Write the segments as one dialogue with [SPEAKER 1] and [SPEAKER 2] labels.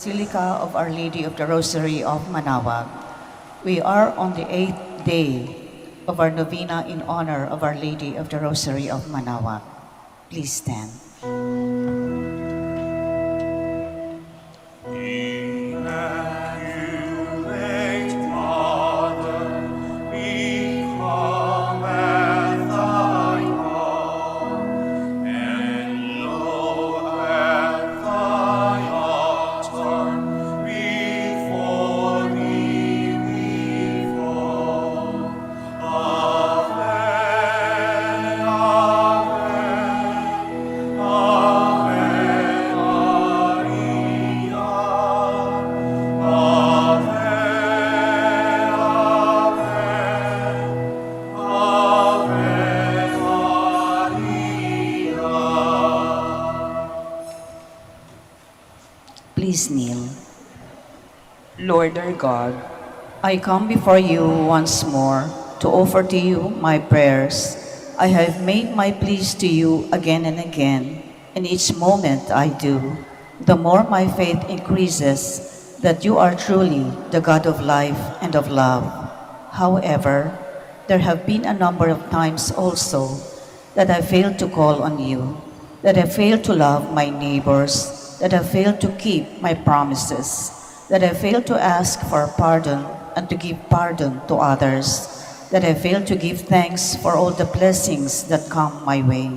[SPEAKER 1] Basilica of Our Lady of the Rosary of Manaoag. We are on the 8th day of our novena in honor of Our Lady of the Rosary of Manaoag. Please stand. Please kneel.
[SPEAKER 2] Lord our God,
[SPEAKER 1] I come before you once more to offer to you my prayers. I have made my pleas to you again and again, and each moment I do, the more my faith increases that you are truly the God of life and of love. However, there have been a number of times also that I failed to call on you, that I failed to love my neighbors, that I failed to keep my promises, that I failed to ask for pardon and to give pardon to others, that I failed to give thanks for all the blessings that come my way.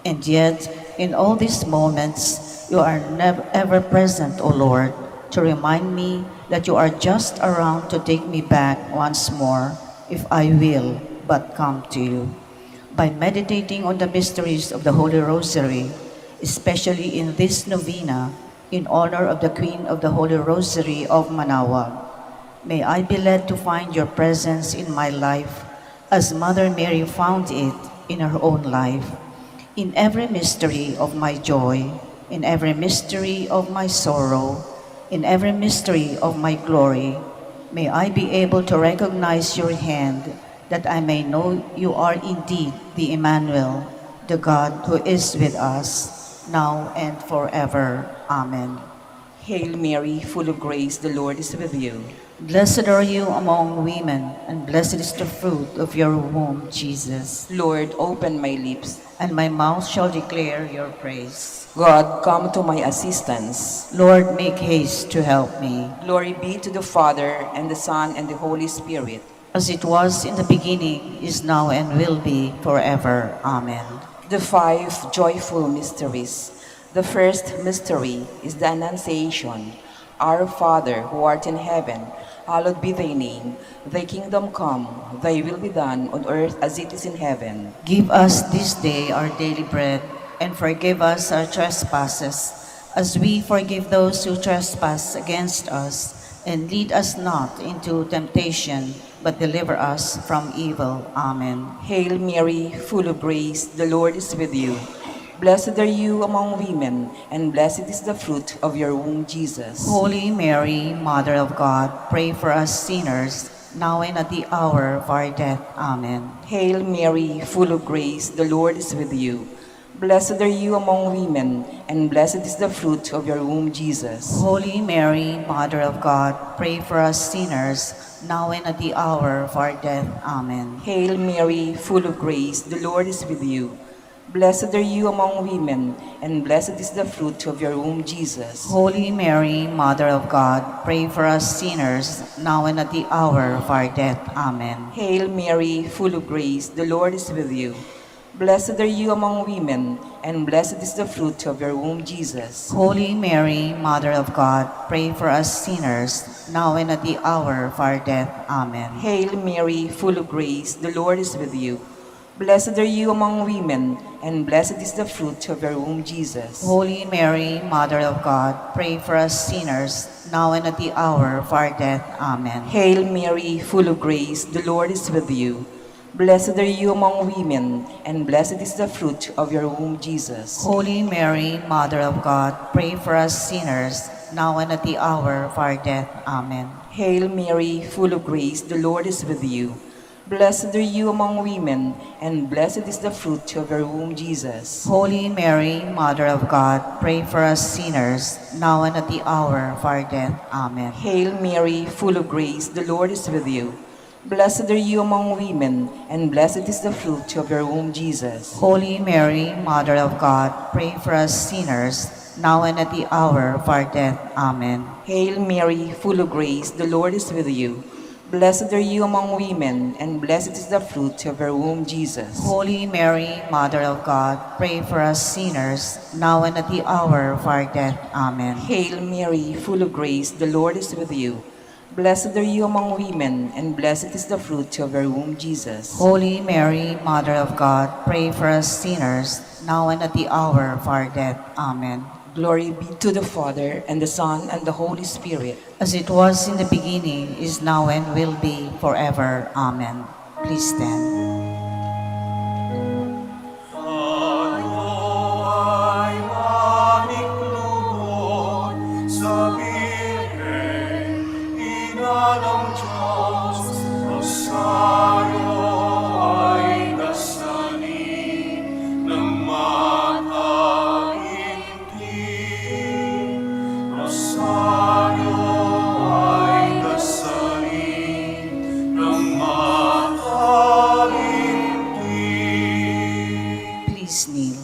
[SPEAKER 1] And yet, in all these moments, you are never ever present, O Lord, to remind me that you are just around to take me back once more, if I will but come to you. By meditating on the mysteries of the Holy Rosary, especially in this novena, in honor of the Queen of the Holy Rosary of Manaoag, may I be led to find your presence in my life as Mother Mary found it in her own life. In every mystery of my joy, in every mystery of my sorrow, in every mystery of my glory, may I be able to recognize your hand, that I may know you are indeed the Emmanuel, the God who is with us, now and forever. Amen.
[SPEAKER 2] Hail Mary, full of grace, the Lord is with you.
[SPEAKER 1] Blessed are you among women, and blessed is the fruit of your womb, Jesus.
[SPEAKER 2] Lord, open my lips.
[SPEAKER 1] And my mouth shall declare your praise.
[SPEAKER 2] God, come to my assistance.
[SPEAKER 1] Lord, make haste to help me.
[SPEAKER 2] Glory be to the Father, and the Son, and the Holy Spirit.
[SPEAKER 1] As it was in the beginning, is now, and will be forever. Amen.
[SPEAKER 2] The five joyful mysteries. The first mystery is the Annunciation. Our Father, who art in heaven, hallowed be thy name. Thy kingdom come, thy will be done on earth as it is in heaven.
[SPEAKER 1] Give us this day our daily bread, and forgive us our trespasses, as we forgive those who trespass against us. And lead us not into temptation, but deliver us from evil. Amen.
[SPEAKER 2] Hail Mary, full of grace, the Lord is with you. Blessed are you among women, and blessed is the fruit of your womb, Jesus.
[SPEAKER 1] Holy Mary, Mother of God, pray for us sinners, now and at the hour of our death. Amen.
[SPEAKER 2] Hail Mary, full of grace, the Lord is with you. Blessed are you among women, and blessed is the fruit of your womb, Jesus.
[SPEAKER 1] Holy Mary, Mother of God, pray for us sinners, now and at the hour of our death. Amen.
[SPEAKER 2] Hail Mary, full of grace, the Lord is with you. Blessed are you among women, and blessed is the fruit of your womb, Jesus.
[SPEAKER 1] Holy Mary, Mother of God, pray for us sinners, now and at the hour of our death. Amen.
[SPEAKER 2] Hail Mary, full of grace, the Lord is with you. Blessed are you among women, and blessed is the fruit of your womb, Jesus.
[SPEAKER 1] Holy Mary, Mother of God, pray for us sinners, now and at the hour of our death. Amen.
[SPEAKER 2] Hail Mary, full of grace, the Lord is with you. Blessed are you among women, and blessed is the fruit of your womb, Jesus.
[SPEAKER 1] Holy Mary, Mother of God, pray for us sinners, now and at the hour of our death. Amen.
[SPEAKER 2] Hail Mary, full of grace, the Lord is with you. Blessed are you among women, and blessed is the fruit of your womb, Jesus.
[SPEAKER 1] Holy Mary, Mother of God, pray for us sinners, now and at the hour of our death. Amen.
[SPEAKER 2] Hail Mary, full of grace, the Lord is with you. Blessed are you among women, and blessed is the fruit of your womb, Jesus.
[SPEAKER 1] Holy Mary, Mother of God, pray for us sinners, now and at the hour of our death. Amen.
[SPEAKER 2] Hail Mary, full of grace, the Lord is with you. Blessed are you among women, and blessed is the fruit of your womb, Jesus.
[SPEAKER 1] Holy Mary, Mother of God, pray for us sinners, now and at the hour of our death. Amen.
[SPEAKER 2] Hail Mary, full of grace, the Lord is with you. Blessed are you among women, and blessed is the fruit of your womb, Jesus.
[SPEAKER 1] Holy Mary, Mother of God, pray for us sinners, now and at the hour of our death. Amen.
[SPEAKER 2] Hail Mary, full of grace, the Lord is with you. Blessed are you among women, and blessed is the fruit of your womb, Jesus.
[SPEAKER 1] Holy Mary, Mother of God, pray for us sinners, now and at the hour of our death. Amen.
[SPEAKER 2] Glory be to the Father, and the Son, and the Holy Spirit.
[SPEAKER 1] As it was in the beginning, is now, and will be forever. Amen. Please stand. Please kneel.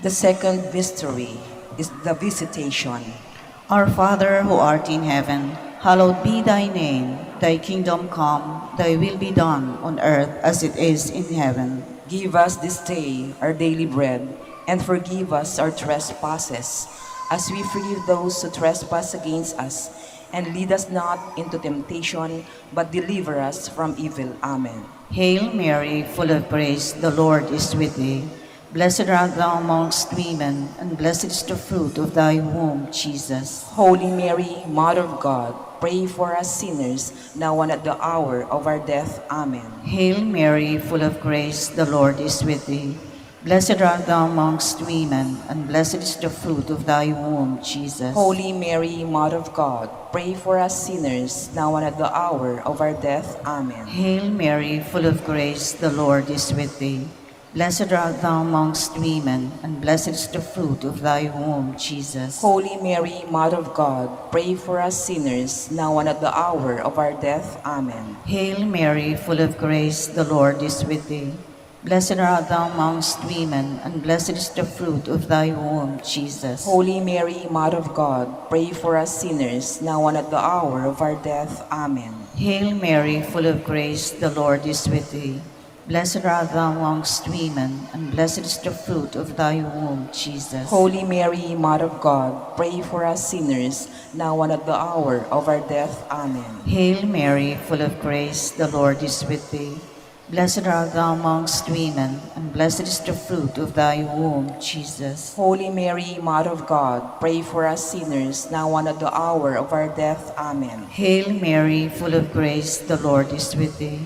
[SPEAKER 2] The second mystery is the visitation.
[SPEAKER 1] Our Father who art in heaven, hallowed be thy name. Thy kingdom come, thy will be done on earth as it is in heaven.
[SPEAKER 2] Give us this day our daily bread, and forgive us our trespasses, as we forgive those who trespass against us. And lead us not into temptation, but deliver us from evil. Amen.
[SPEAKER 1] Hail Mary, full of grace, the Lord is with thee. Blessed art thou amongst women, and blessed is the fruit of thy womb, Jesus.
[SPEAKER 2] Holy Mary, Mother of God, pray for us sinners, now and at the hour of our death. Amen.
[SPEAKER 1] Hail Mary, full of grace, the Lord is with thee. Blessed art thou amongst women, and blessed is the fruit of thy womb, Jesus.
[SPEAKER 2] Holy Mary, Mother of God, pray for us sinners, now and at the hour of our death. Amen.
[SPEAKER 1] Hail Mary, full of grace, the Lord is with thee. Blessed art thou amongst women, and blessed is the fruit of thy womb, Jesus.
[SPEAKER 2] Holy Mary, Mother of God, pray for us sinners, now and at the hour of our death. Amen.
[SPEAKER 1] Hail Mary, full of grace, the Lord is with thee. Blessed art thou amongst women, and blessed is the fruit of thy womb, Jesus.
[SPEAKER 2] Holy Mary, Mother of God, pray for us sinners, now and at the hour of our death. Amen.
[SPEAKER 1] Hail Mary, full of grace, the Lord is with thee. Blessed art thou amongst women, and blessed is the fruit of thy womb, Jesus.
[SPEAKER 2] Holy Mary, Mother of God, pray for us sinners, now and at the hour of our death. Amen.
[SPEAKER 1] Hail Mary, full of grace, the Lord is with thee. Blessed art thou amongst women, and blessed is the fruit of thy womb, Jesus.
[SPEAKER 2] Holy Mary, Mother of God, pray for us sinners, now and at the hour of our death. Amen.
[SPEAKER 1] Hail Mary, full of grace, the Lord is with thee.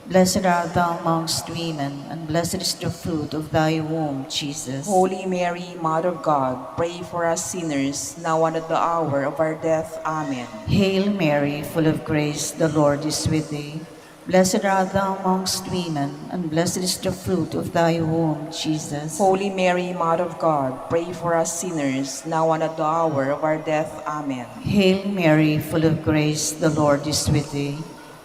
[SPEAKER 1] Blessed art thou amongst women, and blessed is the fruit of thy womb, Jesus.
[SPEAKER 2] Holy Mary, Mother of God, pray for us sinners, now and at the hour of our death. Amen.
[SPEAKER 1] Hail Mary, full of grace, the Lord is with thee. Blessed art thou amongst women, and blessed is the fruit of thy womb, Jesus.
[SPEAKER 2] Holy Mary, Mother of God, pray for us sinners, now and at the hour of our death. Amen.
[SPEAKER 1] Hail Mary, full of grace, the Lord is with thee.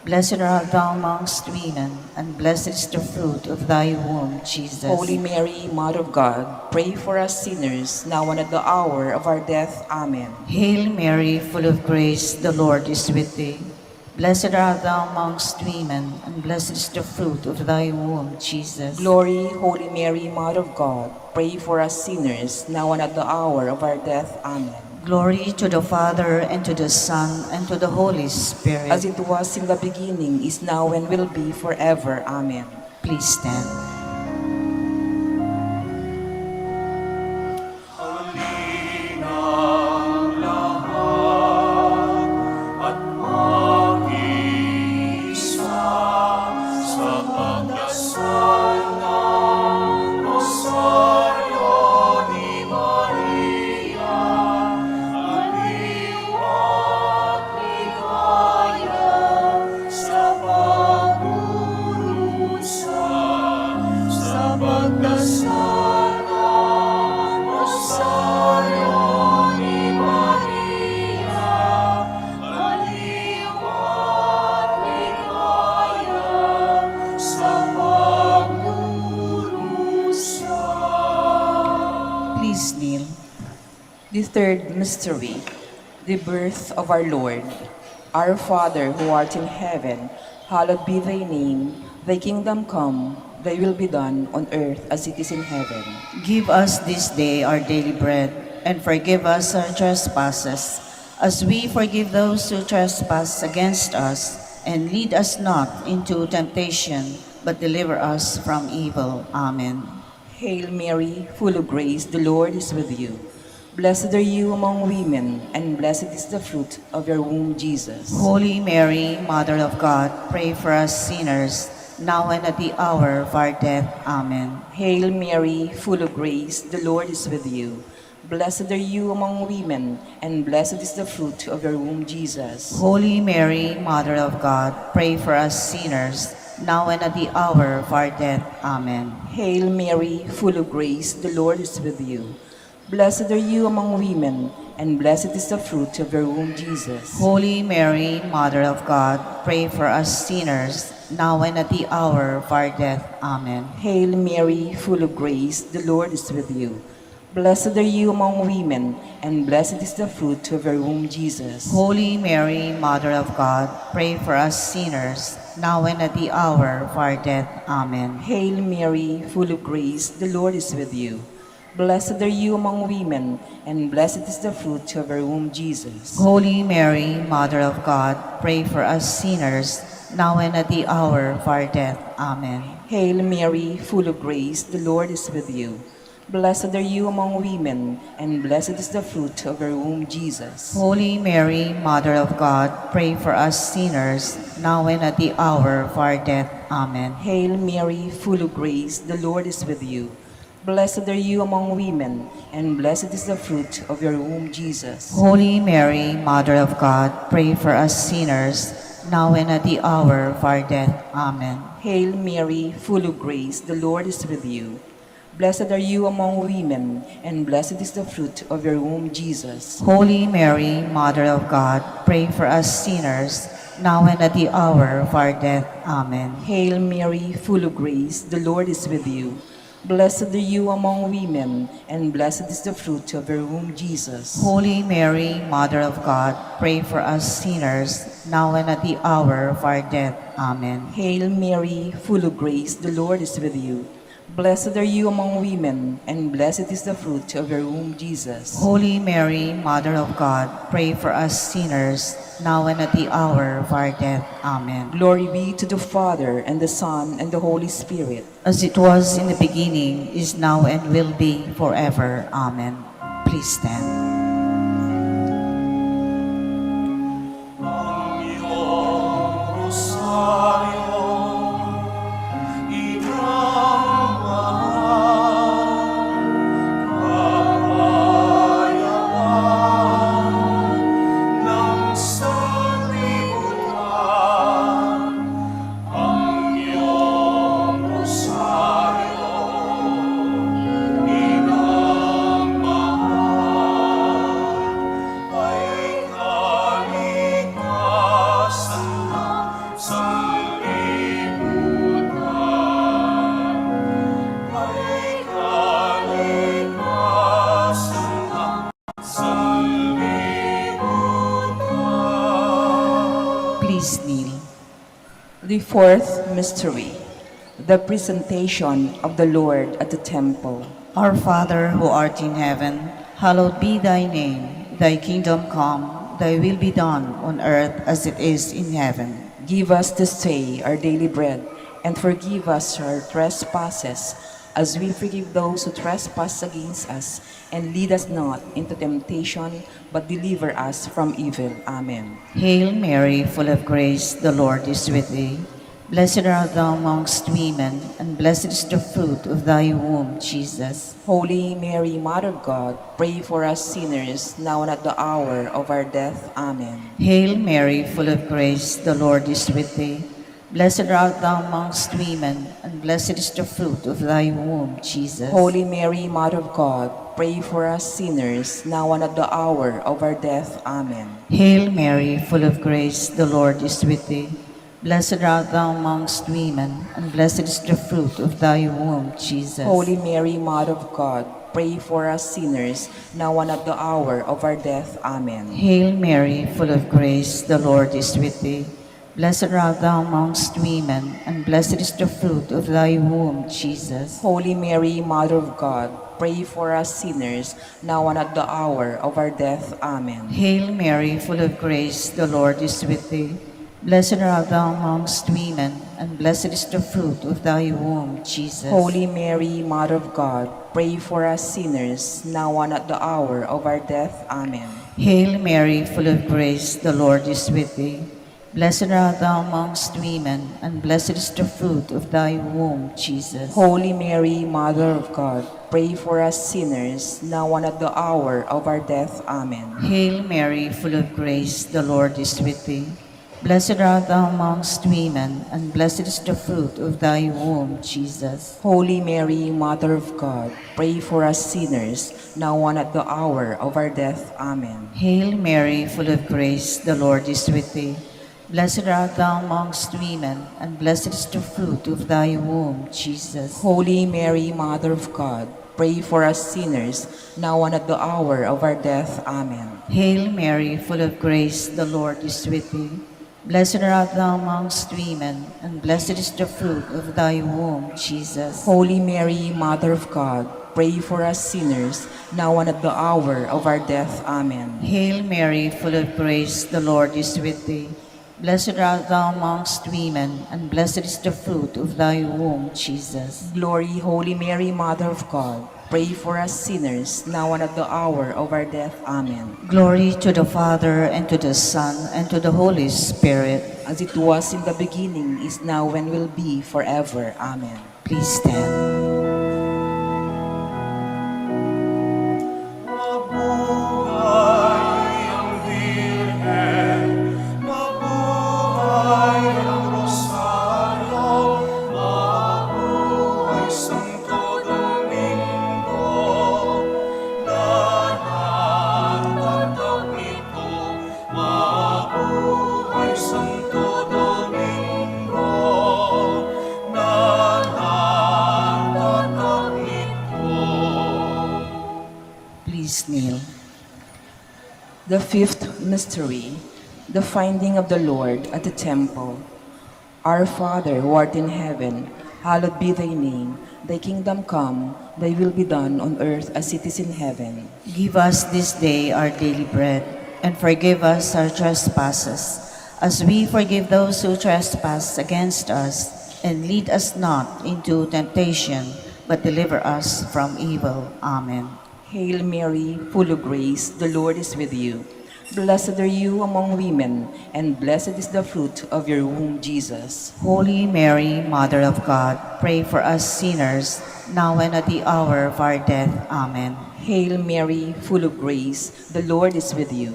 [SPEAKER 1] Blessed art thou amongst women, and blessed is the fruit of thy womb, Jesus.
[SPEAKER 2] Holy Mary, Mother of God, pray for us sinners, now and at the hour of our death. Amen.
[SPEAKER 1] Hail Mary, full of grace, the Lord is with thee. Blessed art thou amongst women, and blessed is the fruit of thy womb, Jesus.
[SPEAKER 2] Glory, Holy Mary, Mother of God, pray for us sinners, now and at the hour of our death. Amen.
[SPEAKER 1] Glory to the Father, and to the Son, and to the Holy Spirit.
[SPEAKER 2] As it was in the beginning, is now, and will be forever. Amen.
[SPEAKER 1] Please stand.
[SPEAKER 2] Third mystery, the birth of our Lord. Our Father who art in heaven, hallowed be thy name. Thy kingdom come, thy will be done on earth as it is in heaven.
[SPEAKER 1] Give us this day our daily bread, and forgive us our trespasses, as we forgive those who trespass against us. And lead us not into temptation, but deliver us from evil. Amen.
[SPEAKER 2] Hail Mary, full of grace, the Lord is with you. Blessed are you among women, and blessed is the fruit of your womb, Jesus.
[SPEAKER 1] Holy Mary, Mother of God, pray for us sinners, now and at the hour of our death. Amen.
[SPEAKER 2] Hail Mary, full of grace, the Lord is with you. Blessed are you among women, and blessed is the fruit of your womb, Jesus.
[SPEAKER 1] Holy Mary, Mother of God, pray for us sinners, now and at the hour of our death. Amen.
[SPEAKER 2] Hail Mary, full of grace, the Lord is with you. Blessed are you among women, and blessed is the fruit of your womb, Jesus.
[SPEAKER 1] Holy Mary, Mother of God, pray for us sinners, now and at the hour of our death. Amen.
[SPEAKER 2] Hail Mary, full of grace, the Lord is with you. Blessed are you among women, and blessed is the fruit of your womb, Jesus.
[SPEAKER 1] Holy Mary, Mother of God, pray for us sinners, now and at the hour of our death. Amen.
[SPEAKER 2] Hail Mary, full of grace, the Lord is with you. Blessed are you among women, and blessed is the fruit of your womb, Jesus.
[SPEAKER 1] Holy Mary, Mother of God, pray for us sinners, now and at the hour of our death. Amen.
[SPEAKER 2] Hail Mary, full of grace, the Lord is with you. Blessed are you among women, and blessed is the fruit of your womb, Jesus.
[SPEAKER 1] Holy Mary, Mother of God, pray for us sinners, now and at the hour of our death. Amen.
[SPEAKER 2] Hail Mary, full of grace, the Lord is with you. Blessed are you among women, and blessed is the fruit of your womb, Jesus.
[SPEAKER 1] Holy Mary, Mother of God, pray for us sinners, now and at the hour of our death. Amen.
[SPEAKER 2] Hail Mary, full of grace, the Lord is with you. Blessed are you among women, and blessed is the fruit of your womb, Jesus.
[SPEAKER 1] Holy Mary, Mother of God, pray for us sinners, now and at the hour of our death. Amen.
[SPEAKER 2] Hail Mary, full of grace, the Lord is with you. Blessed are you among women, and blessed is the fruit of your womb, Jesus.
[SPEAKER 1] Holy Mary, Mother of God, pray for us sinners, now and at the hour of our death. Amen.
[SPEAKER 2] Hail Mary, full of grace, the Lord is with you. Blessed are you among women, and blessed is the fruit of your womb, Jesus.
[SPEAKER 1] Holy Mary, Mother of God, pray for us sinners, now and at the hour of our death. Amen.
[SPEAKER 2] Glory be to the Father, and the Son, and the Holy Spirit.
[SPEAKER 1] As it was in the beginning, is now, and will be forever. Amen. Please stand. Please kneel.
[SPEAKER 2] The fourth mystery, the presentation of the Lord at the temple.
[SPEAKER 1] Our Father who art in heaven, hallowed be thy name. Thy kingdom come, thy will be done on earth as it is in heaven.
[SPEAKER 2] Give us this day our daily bread, and forgive us our trespasses, as we forgive those who trespass against us. And lead us not into temptation, but deliver us from evil. Amen.
[SPEAKER 1] Hail Mary, full of grace, the Lord is with thee. Blessed art thou amongst women, and blessed is the fruit of thy womb, Jesus.
[SPEAKER 2] Holy Mary, Mother of God, pray for us sinners, now and at the hour of our death. Amen.
[SPEAKER 1] Hail Mary, full of grace, the Lord is with thee. Blessed art thou amongst women, and blessed is the fruit of thy womb, Jesus.
[SPEAKER 2] Holy Mary, Mother of God, pray for us sinners, now and at the hour of our death. Amen.
[SPEAKER 1] Hail Mary, full of grace, the Lord is with thee. Blessed art thou amongst women, and blessed is the fruit of thy womb, Jesus.
[SPEAKER 2] Holy Mary, Mother of God, pray for us sinners, now and at the hour of our death. Amen.
[SPEAKER 1] Hail Mary, full of grace, the Lord is with thee. Blessed art thou amongst women, and blessed is the fruit of thy womb, Jesus.
[SPEAKER 2] Holy Mary, Mother of God, pray for us sinners, now and at the hour of our death. Amen.
[SPEAKER 1] Hail Mary, full of grace, the Lord is with thee. Blessed art thou amongst women, and blessed is the fruit of thy womb, Jesus.
[SPEAKER 2] Holy Mary, Mother of God, pray for us sinners, now and at the hour of our death. Amen.
[SPEAKER 1] Hail Mary, full of grace, the Lord is with thee. Blessed art thou amongst women, and blessed is the fruit of thy womb, Jesus.
[SPEAKER 2] Holy Mary, Mother of God, pray for us sinners, now and at the hour of our death. Amen.
[SPEAKER 1] Hail Mary, full of grace, the Lord is with thee. Blessed art thou amongst women, and blessed is the fruit of thy womb, Jesus.
[SPEAKER 2] Holy Mary, Mother of God, pray for us sinners, now and at the hour of our death. Amen.
[SPEAKER 1] Hail Mary, full of grace, the Lord is with thee. Blessed art thou amongst women, and blessed is the fruit of thy womb, Jesus.
[SPEAKER 2] Holy Mary, Mother of God, pray for us sinners, now and at the hour of our death. Amen.
[SPEAKER 1] Hail Mary, full of grace, the Lord is with thee. Blessed art thou amongst women, and blessed is the fruit of thy womb, Jesus.
[SPEAKER 2] Holy Mary, Mother of God, pray for us sinners, now and at the hour of our death. Amen.
[SPEAKER 1] Hail Mary, full of grace, the Lord is with thee. Blessed art thou amongst women, and blessed is the fruit of thy womb, Jesus.
[SPEAKER 2] Glory, Holy Mary, Mother of God, pray for us sinners, now and at the hour of our death. Amen.
[SPEAKER 1] Glory to the Father, and to the Son, and to the Holy Spirit.
[SPEAKER 2] As it was in the beginning, is now, and will be forever. Amen.
[SPEAKER 1] Please stand. Please kneel.
[SPEAKER 2] The fifth mystery, the finding of the Lord at the temple. Our Father, who art in heaven, hallowed be thy name. Thy kingdom come, thy will be done on earth as it is in heaven.
[SPEAKER 1] Give us this day our daily bread, and forgive us our trespasses, as we forgive those who trespass against us. And lead us not into temptation, but deliver us from evil. Amen.
[SPEAKER 2] Hail Mary, full of grace, the Lord is with you. Blessed are you among women, and blessed is the fruit of your womb, Jesus.
[SPEAKER 1] Holy Mary, Mother of God, pray for us sinners, now and at the hour of our death. Amen.
[SPEAKER 2] Hail Mary, full of grace, the Lord is with you.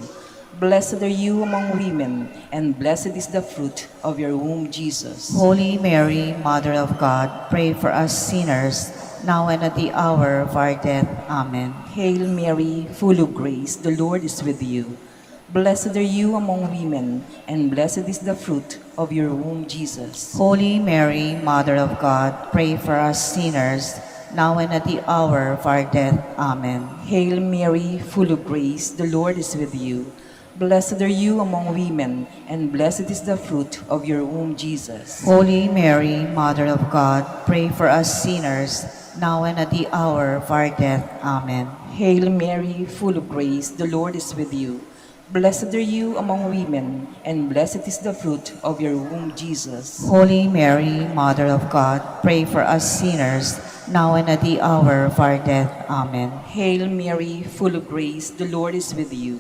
[SPEAKER 2] Blessed are you among women, and blessed is the fruit of your womb, Jesus.
[SPEAKER 1] Holy Mary, Mother of God, pray for us sinners, now and at the hour of our death. Amen.
[SPEAKER 2] Hail Mary, full of grace, the Lord is with you. Blessed are you among women, and blessed is the fruit of your womb, Jesus.
[SPEAKER 1] Holy Mary, Mother of God, pray for us sinners, now and at the hour of our death. Amen.
[SPEAKER 2] Hail Mary, full of grace, the Lord is with you. Blessed are you among women, and blessed is the fruit of your womb, Jesus.
[SPEAKER 1] Holy Mary, Mother of God, pray for us sinners, now and at the hour of our death. Amen.
[SPEAKER 2] Hail Mary, full of grace, the Lord is with you. Blessed are you among women, and blessed is the fruit of your womb, Jesus.
[SPEAKER 1] Holy Mary, Mother of God, pray for us sinners, now and at the hour of our death. Amen.
[SPEAKER 2] Hail Mary, full of grace, the Lord is with you.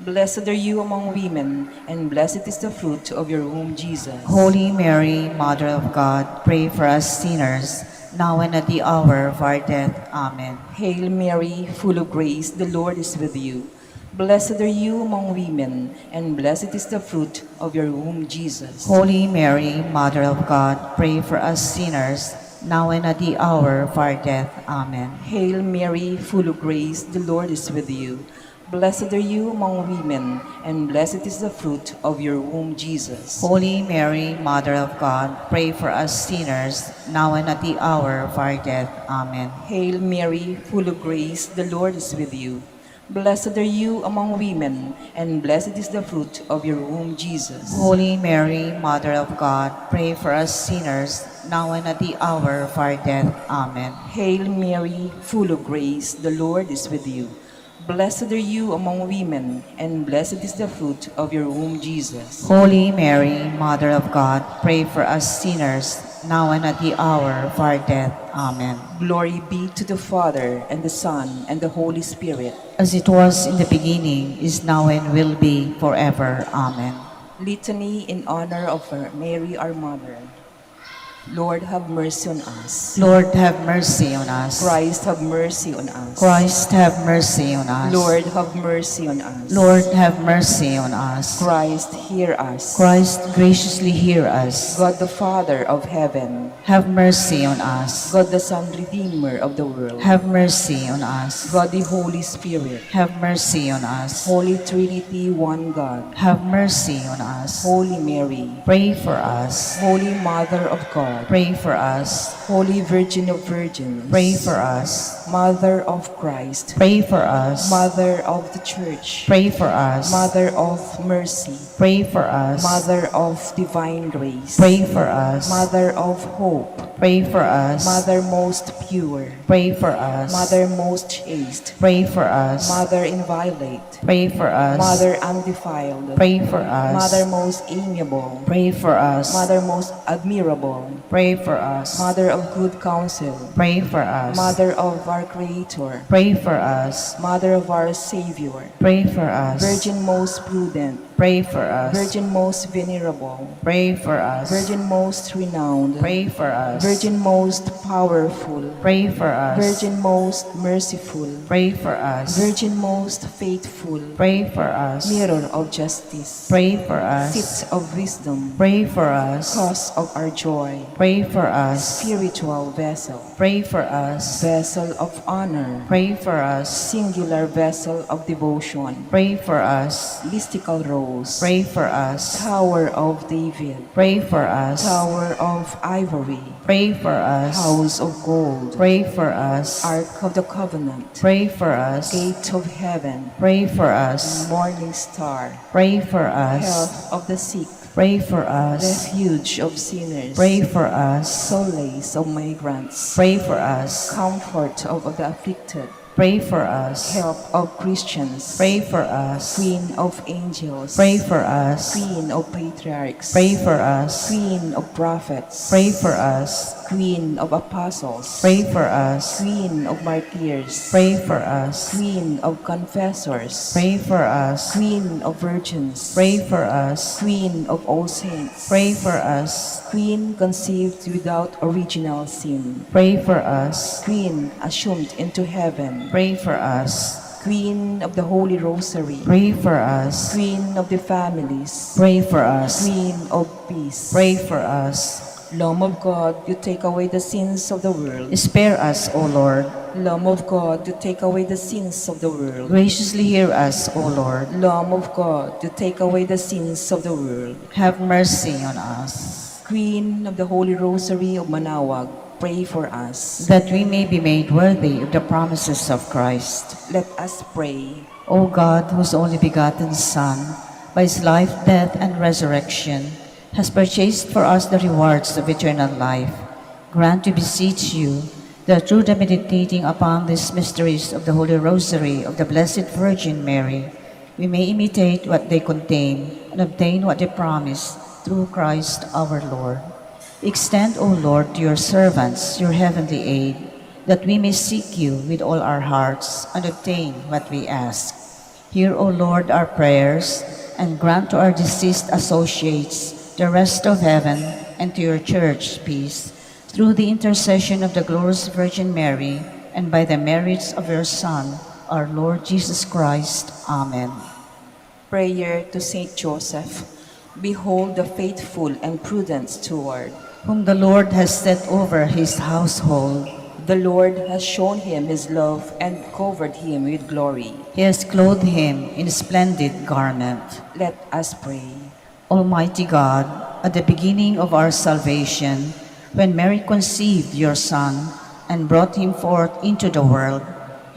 [SPEAKER 2] Blessed are you among women, and blessed is the fruit of your womb, Jesus.
[SPEAKER 1] Holy Mary, Mother of God, pray for us sinners, now and at the hour of our death. Amen.
[SPEAKER 2] Hail Mary, full of grace, the Lord is with you. Blessed are you among women, and blessed is the fruit of your womb, Jesus.
[SPEAKER 1] Holy Mary, Mother of God, pray for us sinners, now and at the hour of our death. Amen.
[SPEAKER 2] Hail Mary, full of grace, the Lord is with you. Blessed are you among women, and blessed is the fruit of your womb, Jesus.
[SPEAKER 1] Holy Mary, Mother of God, pray for us sinners, now and at the hour of our death. Amen.
[SPEAKER 2] Hail Mary, full of grace, the Lord is with you. Blessed are you among women, and blessed is the fruit of your womb, Jesus.
[SPEAKER 1] Holy Mary, Mother of God, pray for us sinners, now and at the hour of our death. Amen.
[SPEAKER 2] Hail Mary, full of grace, the Lord is with you. Blessed are you among women, and blessed is the fruit of your womb, Jesus.
[SPEAKER 1] Holy Mary, Mother of God, pray for us sinners, now and at the hour of our death. Amen.
[SPEAKER 2] Glory be to the Father, and the Son, and the Holy Spirit.
[SPEAKER 1] As it was in the beginning, is now, and will be forever. Amen.
[SPEAKER 2] Litany in honor of Mary, our Mother. Lord, have mercy on us.
[SPEAKER 1] Lord, have mercy on us.
[SPEAKER 2] Christ, have mercy on us.
[SPEAKER 1] Christ, have mercy on us.
[SPEAKER 2] Lord, have mercy on us.
[SPEAKER 1] Lord, have mercy on us.
[SPEAKER 2] Christ, hear us.
[SPEAKER 1] Christ, graciously hear us.
[SPEAKER 2] God the Father of heaven,
[SPEAKER 1] Have mercy on us.
[SPEAKER 2] God the Son, Redeemer of the world,
[SPEAKER 1] Have mercy on us.
[SPEAKER 2] God the Holy Spirit,
[SPEAKER 1] Have mercy on us.
[SPEAKER 2] Holy Trinity, one God,
[SPEAKER 1] Have mercy on us.
[SPEAKER 2] Holy Mary,
[SPEAKER 1] Pray for us.
[SPEAKER 2] Holy Mother of God,
[SPEAKER 1] Pray for us.
[SPEAKER 2] Holy Virgin of Virgins,
[SPEAKER 1] Pray for us.
[SPEAKER 2] Mother of Christ,
[SPEAKER 1] Pray for us.
[SPEAKER 2] Mother of the Church,
[SPEAKER 1] Pray for us.
[SPEAKER 2] Mother of Mercy,
[SPEAKER 1] Pray for us.
[SPEAKER 2] Mother of Divine Grace,
[SPEAKER 1] Pray for us.
[SPEAKER 2] Mother of Hope,
[SPEAKER 1] Pray for us.
[SPEAKER 2] Mother most pure,
[SPEAKER 1] Pray for us.
[SPEAKER 2] Mother most chaste,
[SPEAKER 1] Pray for us.
[SPEAKER 2] Mother inviolate,
[SPEAKER 1] Pray for us.
[SPEAKER 2] Mother undefiled,
[SPEAKER 1] Pray for us.
[SPEAKER 2] Mother most amiable,
[SPEAKER 1] Pray for us.
[SPEAKER 2] Mother most admirable,
[SPEAKER 1] Pray for us.
[SPEAKER 2] Mother of good counsel,
[SPEAKER 1] Pray for us.
[SPEAKER 2] Mother of our Creator,
[SPEAKER 1] Pray for us.
[SPEAKER 2] Mother of our Savior,
[SPEAKER 1] Pray for us.
[SPEAKER 2] Virgin most prudent,
[SPEAKER 1] Pray for us.
[SPEAKER 2] Virgin most venerable,
[SPEAKER 1] Pray for us.
[SPEAKER 2] Virgin most renowned,
[SPEAKER 1] Pray for us.
[SPEAKER 2] Virgin most powerful,
[SPEAKER 1] Pray for us.
[SPEAKER 2] Virgin most merciful,
[SPEAKER 1] Pray for us.
[SPEAKER 2] Virgin most faithful,
[SPEAKER 1] Pray for us.
[SPEAKER 2] Mirror of justice,
[SPEAKER 1] Pray for us.
[SPEAKER 2] Seat of wisdom,
[SPEAKER 1] Pray for us.
[SPEAKER 2] Cause of our joy,
[SPEAKER 1] Pray for us.
[SPEAKER 2] Spiritual vessel,
[SPEAKER 1] Pray for us.
[SPEAKER 2] Vessel of honor,
[SPEAKER 1] Pray for us.
[SPEAKER 2] Singular vessel of devotion,
[SPEAKER 1] Pray for us.
[SPEAKER 2] Mystical rose,
[SPEAKER 1] Pray for us.
[SPEAKER 2] Tower of David,
[SPEAKER 1] Pray for us.
[SPEAKER 2] Tower of ivory,
[SPEAKER 1] Pray for us.
[SPEAKER 2] House of gold,
[SPEAKER 1] Pray for us.
[SPEAKER 2] Ark of the covenant,
[SPEAKER 1] Pray for us.
[SPEAKER 2] Gate of heaven,
[SPEAKER 1] Pray for us.
[SPEAKER 2] Morning star,
[SPEAKER 1] Pray for us.
[SPEAKER 2] Health of the sick,
[SPEAKER 1] Pray for us.
[SPEAKER 2] Refuge of sinners,
[SPEAKER 1] Pray for us.
[SPEAKER 2] Solace of migrants,
[SPEAKER 1] Pray for us.
[SPEAKER 2] Comfort of the afflicted,
[SPEAKER 1] Pray for us.
[SPEAKER 2] Help of Christians,
[SPEAKER 1] Pray for us.
[SPEAKER 2] Queen of angels,
[SPEAKER 1] Pray for us.
[SPEAKER 2] Queen of patriarchs,
[SPEAKER 1] Pray for us.
[SPEAKER 2] Queen of prophets,
[SPEAKER 1] Pray for us.
[SPEAKER 2] Queen of apostles,
[SPEAKER 1] Pray for us.
[SPEAKER 2] Queen of martyrs,
[SPEAKER 1] Pray for us.
[SPEAKER 2] Queen of confessors,
[SPEAKER 1] Pray for us.
[SPEAKER 2] Queen of virgins,
[SPEAKER 1] Pray for us.
[SPEAKER 2] Queen of all saints,
[SPEAKER 1] Pray for us.
[SPEAKER 2] Queen conceived without original sin,
[SPEAKER 1] Pray for us.
[SPEAKER 2] Queen assumed into heaven,
[SPEAKER 1] Pray for us.
[SPEAKER 2] Queen of the Holy Rosary,
[SPEAKER 1] Pray for us.
[SPEAKER 2] Queen of the families,
[SPEAKER 1] Pray for us.
[SPEAKER 2] Queen of peace,
[SPEAKER 1] Pray for us.
[SPEAKER 2] Lamb of God, you take away the sins of the world.
[SPEAKER 1] Spare us, O Lord.
[SPEAKER 2] Lamb of God, you take away the sins of the world.
[SPEAKER 1] Graciously hear us, O Lord.
[SPEAKER 2] Lamb of God, you take away the sins of the world.
[SPEAKER 1] Have mercy on us,
[SPEAKER 2] Queen of the Holy Rosary of Manaoag, pray for us.
[SPEAKER 1] that we may be made worthy of the promises of Christ.
[SPEAKER 2] Let us pray.
[SPEAKER 1] O God, whose only begotten Son, by his life, death, and resurrection, has purchased for us the rewards of eternal life, grant, we beseech you, that through the meditating upon these mysteries of the Holy Rosary of the Blessed Virgin Mary, we may imitate what they contain and obtain what they promise through Christ our Lord. Extend, O Lord, to your servants your heavenly aid, that we may seek you with all our hearts and obtain what we ask. Hear, O Lord, our prayers, and grant to our deceased associates the rest of heaven, and to your church peace, through the intercession of the glorious Virgin Mary, and by the merits of your Son, our Lord Jesus Christ. Amen.
[SPEAKER 2] Prayer to Saint Joseph. Behold the faithful and prudent steward,
[SPEAKER 1] Whom the Lord has set over his household,
[SPEAKER 2] The Lord has shown him his love and covered him with glory.
[SPEAKER 1] He has clothed him in a splendid garment.
[SPEAKER 2] Let us pray.
[SPEAKER 1] Almighty God, at the beginning of our salvation, when Mary conceived your Son and brought him forth into the world,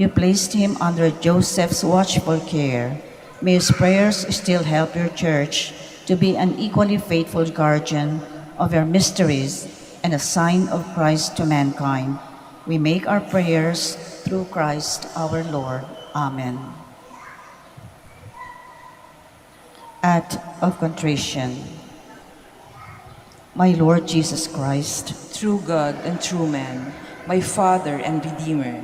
[SPEAKER 1] you placed him under Joseph's watchful care. May his prayers still help your church to be an equally faithful guardian of your mysteries and a sign of Christ to mankind. We make our prayers through Christ our Lord. Amen. Act of contrition. My Lord Jesus Christ,
[SPEAKER 2] True God and true man, my Father and Redeemer,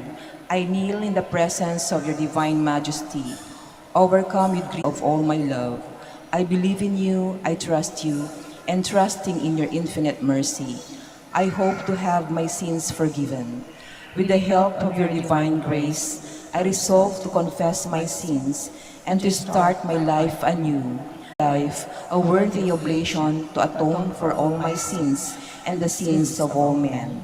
[SPEAKER 2] I kneel in the presence of your divine majesty, overcome with grief of all my love. I believe in you, I trust you, and trusting in your infinite mercy, I hope to have my sins forgiven. With the help of your divine grace, I resolve to confess my sins and to start my life anew. Life, a worthy oblation to atone for all my sins and the sins of all men.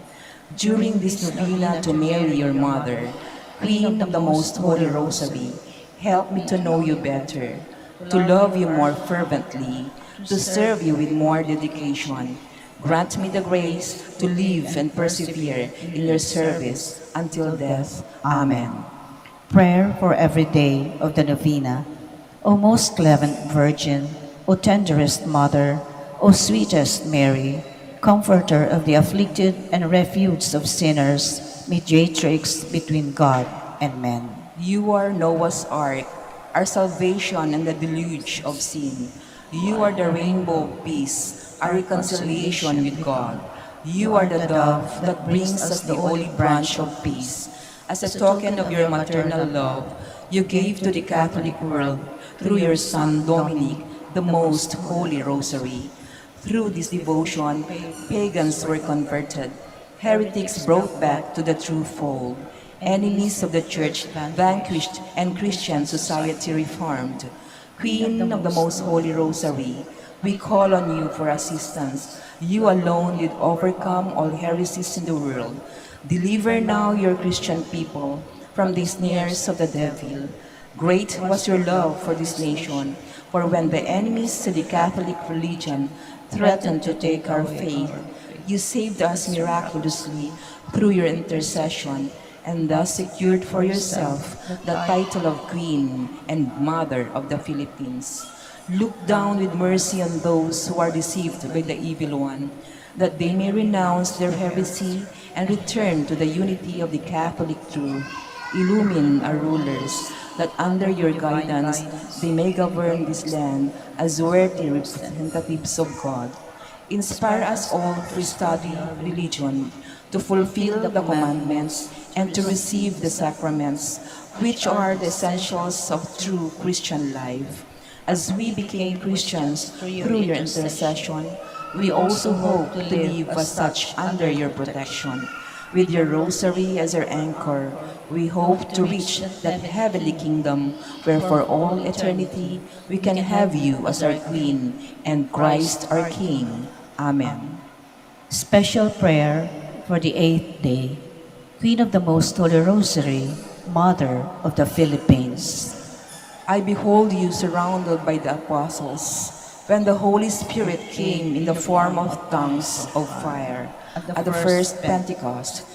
[SPEAKER 2] During this novena to Mary, your mother, Queen of the Most Holy Rosary, help me to know you better, to love you more fervently, to serve you with more dedication. Grant me the grace to live and persevere in your service until death. Amen.
[SPEAKER 1] prayer for every day of the novena. O most clement Virgin, O tenderest Mother, O sweetest Mary, Comforter of the afflicted and refuge of sinners, mediatrix between God and men.
[SPEAKER 2] You are Noah's ark, our salvation in the deluge of sin. You are the rainbow of peace, our reconciliation with God. You are the dove that brings us the olive branch of peace. As a token of your maternal love, you gave to the Catholic world, through your Son Dominic, the most holy rosary. Through this devotion, pagans were converted, heretics brought back to the true fold, enemies of the Church vanquished, and Christian society reformed. Queen of the most holy rosary, we call on you for assistance. You alone did overcome all heresies in the world. Deliver now your Christian people from the snares of the devil. Great was your love for this nation, for when the enemies to the Catholic religion threatened to take our faith, you saved us miraculously through your intercession, and thus secured for yourself the title of Queen and Mother of the Philippines. Look down with mercy on those who are deceived by the evil one, that they may renounce their heresy and return to the unity of the Catholic truth. Illumine our rulers, that under your guidance they may govern this land as worthy representatives of God. Inspire us all to study religion, to fulfill the commandments, and to receive the sacraments, which are the essentials of true Christian life. As we became Christians through your intercession, we also hope to live as such under your protection. With your rosary as our anchor, we hope to reach that heavenly kingdom where for all eternity we can have you as our Queen and Christ our King. Amen.
[SPEAKER 1] Special prayer for the 8th day. Queen of the Most Holy Rosary, Mother of the Philippines.
[SPEAKER 2] I behold you surrounded by the apostles, when the Holy Spirit came in the form of tongues of fire at the first Pentecost.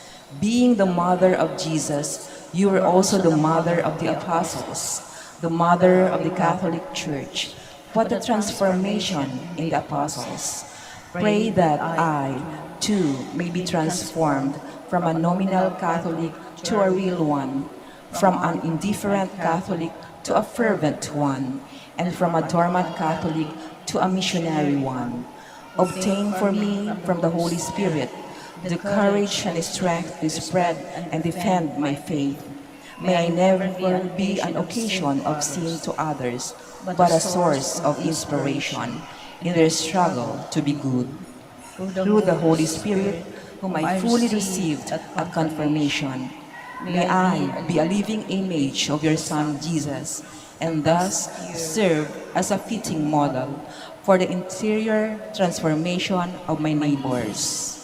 [SPEAKER 2] Being the mother of Jesus, you were also the mother of the apostles, the mother of the Catholic Church. What a transformation in the apostles. Pray that I, too, may be transformed from a nominal Catholic to a real one, from an indifferent Catholic to a fervent one, and from a dormant Catholic to a missionary one. Obtain for me from the Holy Spirit the courage and strength to spread and defend my faith. May I never be an occasion of sin to others, but a source of inspiration in their struggle to be good. Through the Holy Spirit, whom I fully received at confirmation, may I be a living image of your Son Jesus, and thus serve as a fitting model for the interior transformation of my neighbors.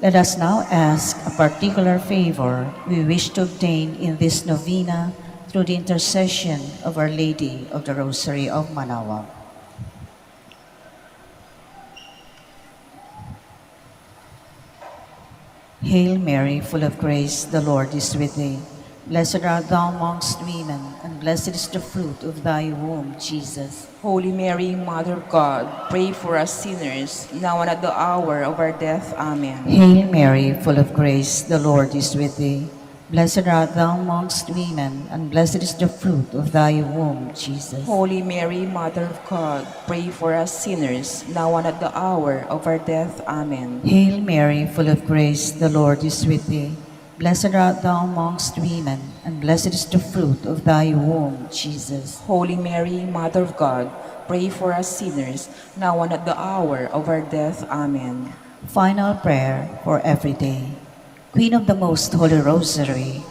[SPEAKER 1] Let us now ask a particular favor we wish to obtain in this novena through the intercession of Our Lady of the Rosary of Manaoag. Hail Mary, full of grace, the Lord is with thee. Blessed art thou amongst women, and blessed is the fruit of thy womb, Jesus.
[SPEAKER 2] Holy Mary, Mother of God, pray for us sinners, now and at the hour of our death. Amen.
[SPEAKER 1] Hail Mary, full of grace, the Lord is with thee. Blessed art thou amongst women, and blessed is the fruit of thy womb, Jesus.
[SPEAKER 2] Holy Mary, Mother of God, pray for us sinners, now and at the hour of our death. Amen.
[SPEAKER 1] Hail Mary, full of grace, the Lord is with thee. Blessed art thou amongst women, and blessed is the fruit of thy womb, Jesus.
[SPEAKER 2] Holy Mary, Mother of God, pray for us sinners, now and at the hour of our death. Amen.
[SPEAKER 1] Final prayer for every day. Queen of the Most Holy Rosary,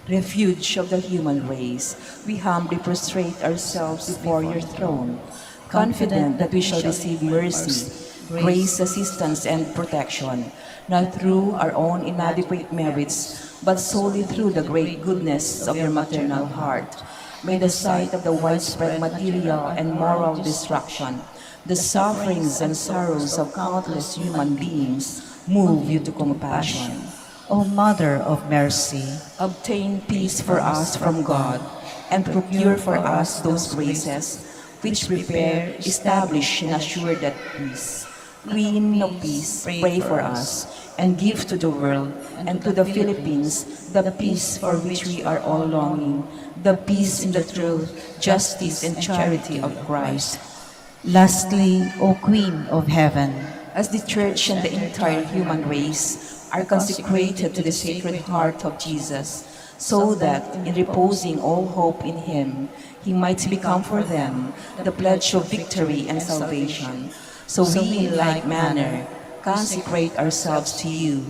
[SPEAKER 2] Refuge of the human race, we humbly prostrate ourselves before your throne, confident that we shall receive mercy, grace, assistance, and protection, not through our own inadequate merits, but solely through the great goodness of your maternal heart. May the sight of the widespread material and moral destruction, the sufferings and sorrows of countless human beings, move you to compassion.
[SPEAKER 1] O Mother of Mercy,
[SPEAKER 2] Obtain peace for us from God, and procure for us those graces which prepare, establish, and assure that peace. Queen of Peace, pray for us, and give to the world and to the Philippines the peace for which we are all longing, the peace in the truth, justice, and charity of Christ.
[SPEAKER 1] lastly, O Queen of Heaven,
[SPEAKER 2] As the Church and the entire human race are consecrated to the Sacred Heart of Jesus, so that, in reposing all hope in Him, He might become for them the pledge of victory and salvation. So we, in like manner, consecrate ourselves to you,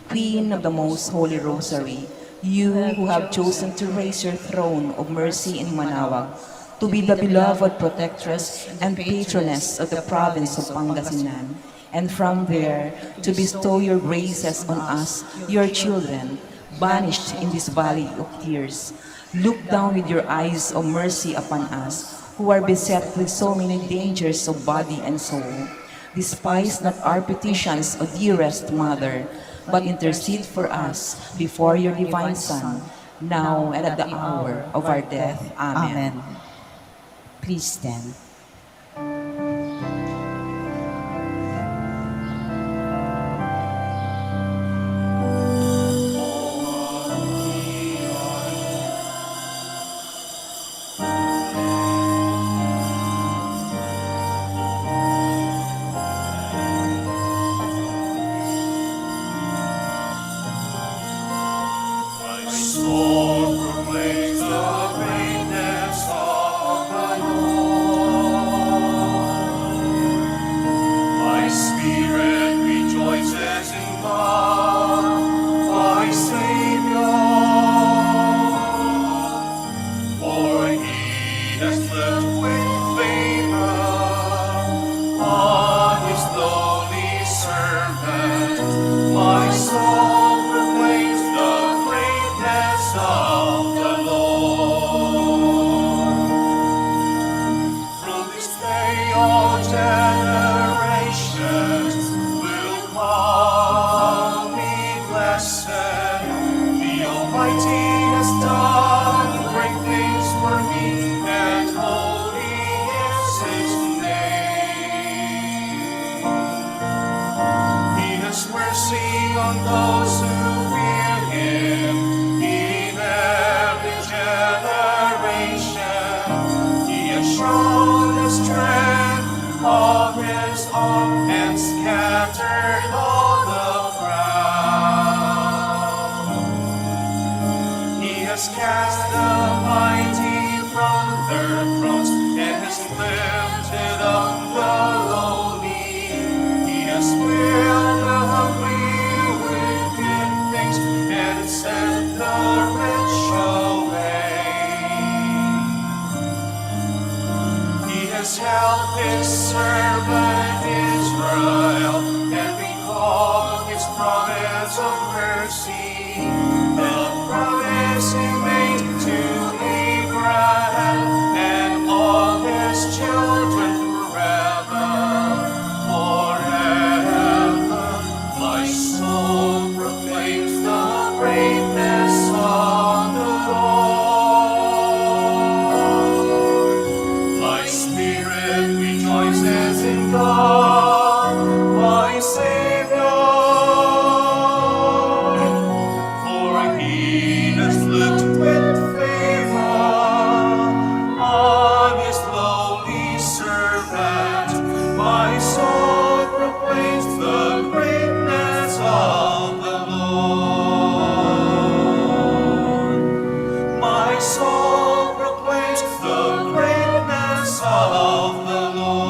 [SPEAKER 2] Queen of the Most Holy Rosary, you who have chosen to raise your throne of mercy in Manaoag, to be the beloved protectress and patroness of the province of Pangasinan, and from there to bestow your graces on us, your children, banished in this valley of tears. Look down with your eyes of mercy upon us, who are beset with so many dangers of body and soul. Despise not our petitions, O dearest Mother, but intercede for us before your divine Son, now and at the hour of our death. Amen.
[SPEAKER 1] Amen. Please stand.
[SPEAKER 3] My soul proclaims the greatness of the Lord. My spirit rejoices in God, my Savior. For He has looked with favor on His lowly servant. My soul proclaims the greatness of the Lord. From this day all generations will call me blessed. The Almighty has done great things for me, and holy is His name. He has mercy on those who fear Him in every generation. He has shown the strength of of mercy, the promise He made to Abraham and all his children forever, forever. My soul proclaims the greatness of the Lord. My spirit rejoices in God, my Savior, for He has looked with favor on His lowly servant. My soul proclaims the greatness of the Lord. My soul proclaims the greatness of the Lord.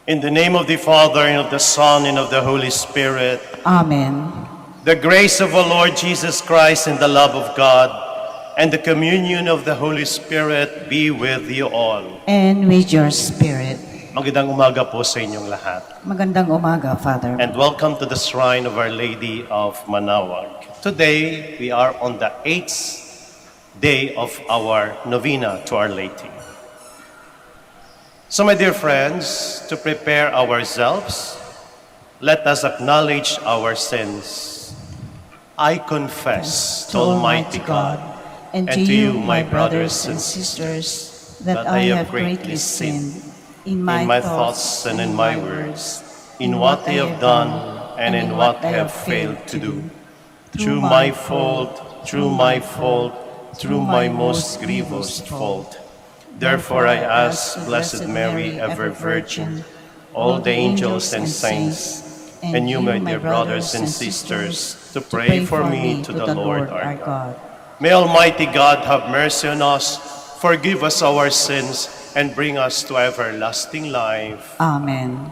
[SPEAKER 4] In the name of the Father, and of the Son, and of the Holy Spirit,
[SPEAKER 1] Amen.
[SPEAKER 4] the grace of our Lord Jesus Christ and the love of God and the communion of the Holy Spirit be with you all.
[SPEAKER 1] And with your spirit.
[SPEAKER 4] Magandang umaga po sa inyong lahat.
[SPEAKER 1] Magandang umaga, Father.
[SPEAKER 4] And welcome to the shrine of Our Lady of Manaoag. Today, we are on the 8th day of our novena to Our Lady. So, my dear friends, to prepare ourselves, let us acknowledge our sins. I confess to Almighty God
[SPEAKER 1] and to you, my brothers and sisters, that I have greatly sinned in my thoughts and in my words, in what I have done and in what I have failed to do. Through my fault, through my fault, through my most grievous fault. Therefore I ask Blessed Mary, ever Virgin, all the angels and saints, and you, my dear brothers and sisters, to pray for me to the Lord our God. May Almighty God have mercy on us, forgive us our sins, and bring us to everlasting life. Amen.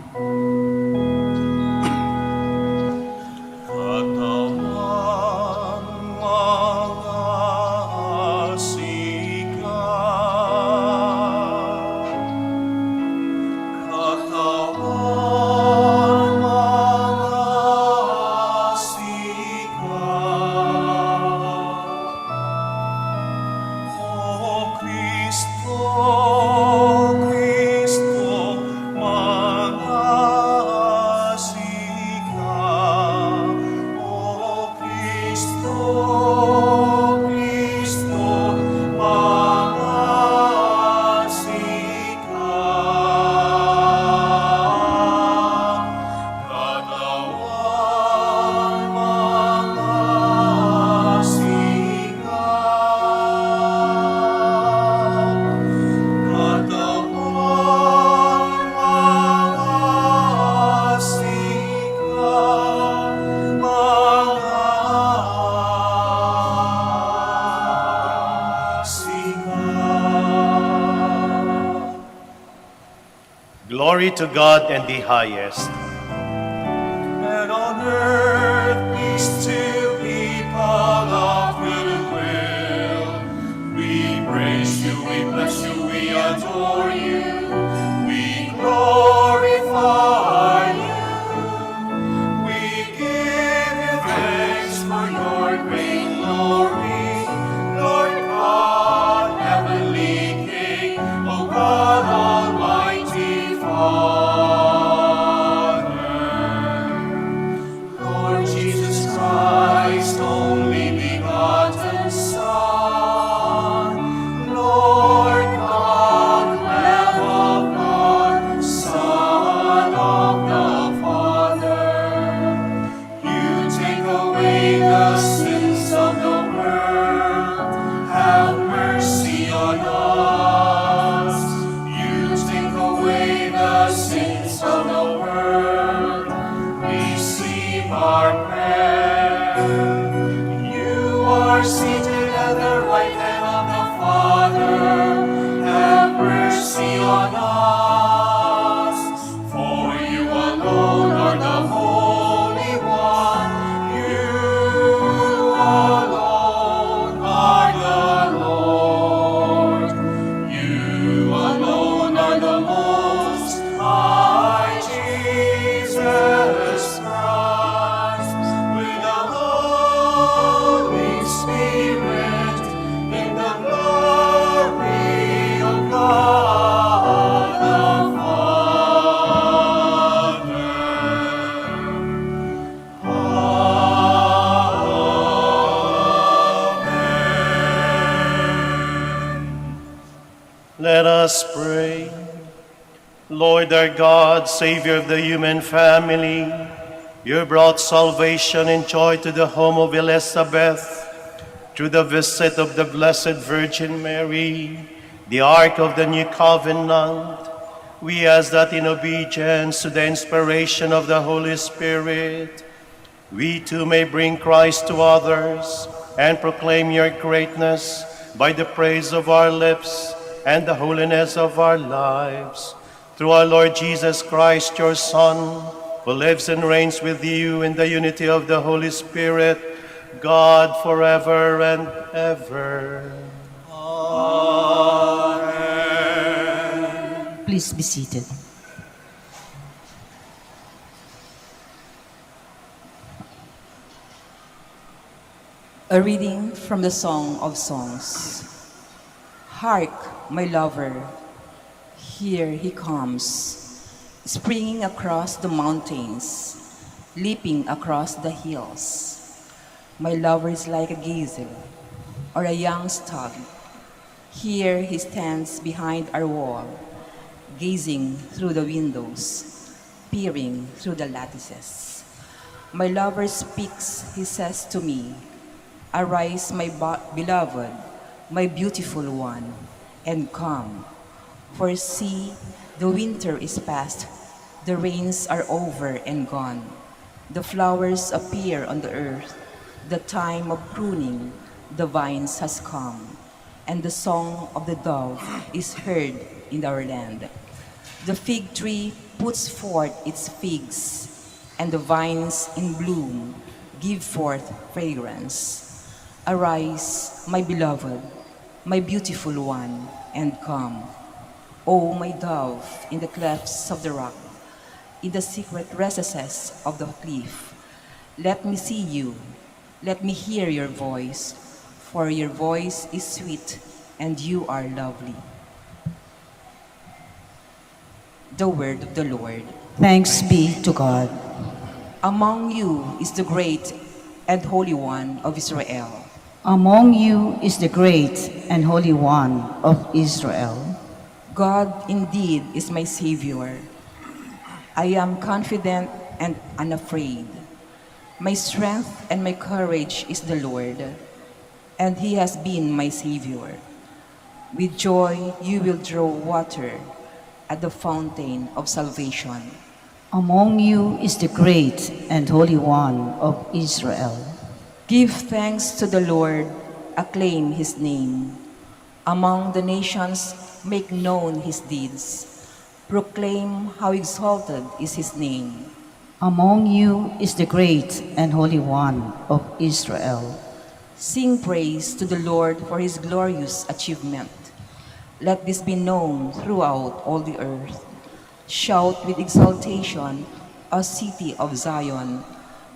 [SPEAKER 4] Glory to God in the highest.
[SPEAKER 3] And on earth peace to people of good will. We praise you, we bless you, we adore you, we glorify you. We give you thanks for your great glory, Lord God, heavenly King, O God Almighty Father. Lord Jesus Christ, only begotten Son, Lord God,
[SPEAKER 4] Let us pray. Lord our God, Savior of the human family, you brought salvation and joy to the home of Elizabeth through the visit of the Blessed Virgin Mary, the Ark of the New Covenant. We ask that in obedience to the inspiration of the Holy Spirit, we too may bring Christ to others and proclaim your greatness by the praise of our lips and the holiness of our lives. Through our Lord Jesus Christ, your Son, who lives and reigns with you in the unity of the Holy Spirit, God forever and ever.
[SPEAKER 3] Amen.
[SPEAKER 1] Please be seated.
[SPEAKER 2] A reading from the Song of Songs. Hark, my lover, here he comes, springing across the mountains, leaping across the hills. My lover is like a gazelle or a young stag. Here he stands behind our wall, gazing through the windows, peering through the lattices. My lover speaks, he says to me, "Arise, my beloved, my beautiful one, and come. For see, the winter is past, the rains are over and gone. The flowers appear on the earth, the time of pruning, the vines has come, and the song of the dove is heard in our land. The fig tree puts forth its figs, and the vines in bloom give forth fragrance. Arise, my beloved, my beautiful one, and come. O my dove, in the clefts of the rock, in the secret recesses of the cliff, let me see you, let me hear your voice, for your voice is sweet and you are lovely." The word of the Lord.
[SPEAKER 1] Thanks be to God.
[SPEAKER 2] Among you is the great and Holy One of Israel.
[SPEAKER 1] Among you is the great and Holy One of Israel.
[SPEAKER 2] God indeed is my Savior. I am confident and unafraid. My strength and my courage is the Lord, and He has been my Savior. With joy you will draw water at the fountain of salvation.
[SPEAKER 1] Among you is the great and Holy One of Israel.
[SPEAKER 2] Give thanks to the Lord, acclaim His name. Among the nations, make known His deeds. Proclaim how exalted is His name.
[SPEAKER 1] Among you is the great and Holy One of Israel.
[SPEAKER 2] Sing praise to the Lord for His glorious achievement. Let this be known throughout all the earth. Shout with exultation, O city of Zion,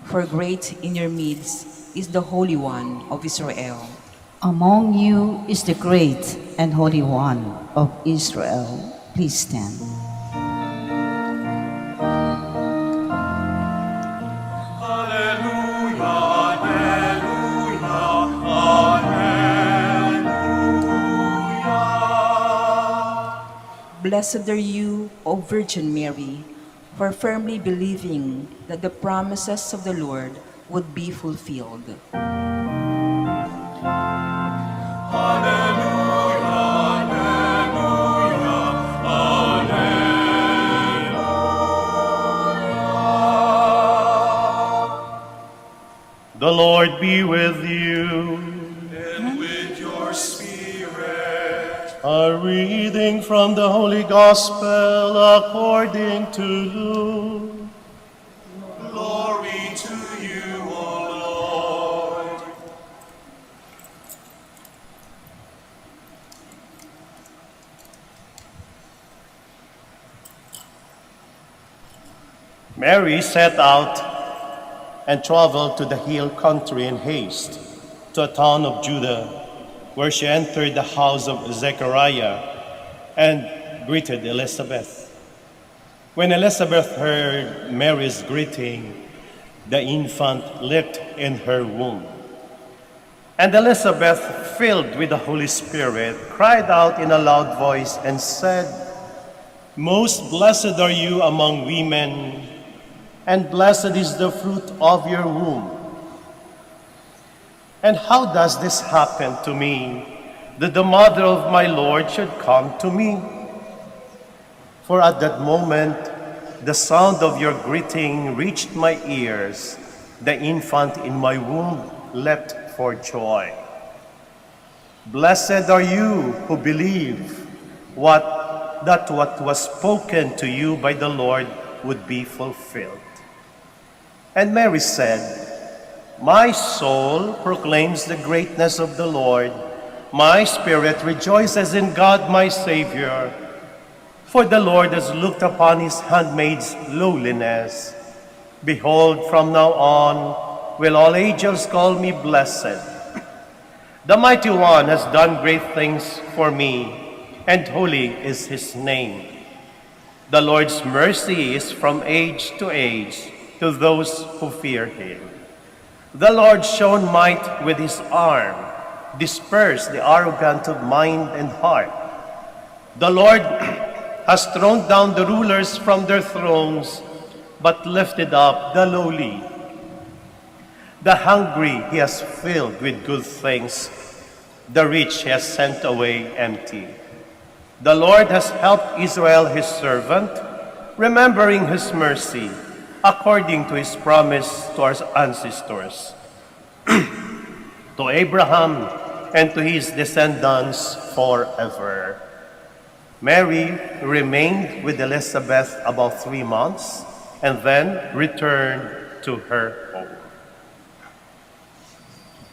[SPEAKER 2] for great in your midst is the Holy One of Israel.
[SPEAKER 1] Among you is the great and Holy One of Israel. Please stand.
[SPEAKER 3] Alleluia, alleluia, alleluia.
[SPEAKER 2] Blessed are you, O Virgin Mary, for firmly believing that the promises of the Lord would be fulfilled.
[SPEAKER 3] Alleluia, alleluia, alleluia.
[SPEAKER 4] The Lord be with you.
[SPEAKER 3] And with your spirit.
[SPEAKER 4] A reading from the Holy Gospel according to Luke.
[SPEAKER 3] Glory to you, O Lord.
[SPEAKER 4] Mary set out and traveled to the hill country in haste to a town of Judah, where she entered the house of Zechariah and greeted Elizabeth. When Elizabeth heard Mary's greeting, the infant leaped in her womb. And Elizabeth, filled with the Holy Spirit, cried out in a loud voice and said, "Most blessed are you among women, and blessed is the fruit of your womb. And how does this happen to me, that the mother of my Lord should come to me? For at that moment, the sound of your greeting reached my ears. The infant in my womb leapt for joy. Blessed are you who believe that what was spoken to you by the Lord would be fulfilled." And Mary said, "My soul proclaims the greatness of the Lord. My spirit rejoices in God my Savior. For the Lord has looked upon his handmaid's lowliness. Behold, from now on will all angels call me blessed. The Mighty One has done great things for me, and holy is his name. The Lord's mercy is from age to age to those who fear him. The Lord shone might with his arm, dispersed the arrogant of mind and heart. The Lord has thrown down the rulers from their thrones, but lifted up the lowly. The hungry he has filled with good things, the rich he has sent away empty. The Lord has helped Israel his servant, remembering his mercy, according to his promise to our ancestors, to Abraham and to his descendants forever." Mary remained with Elizabeth about 3 months and then returned to her home.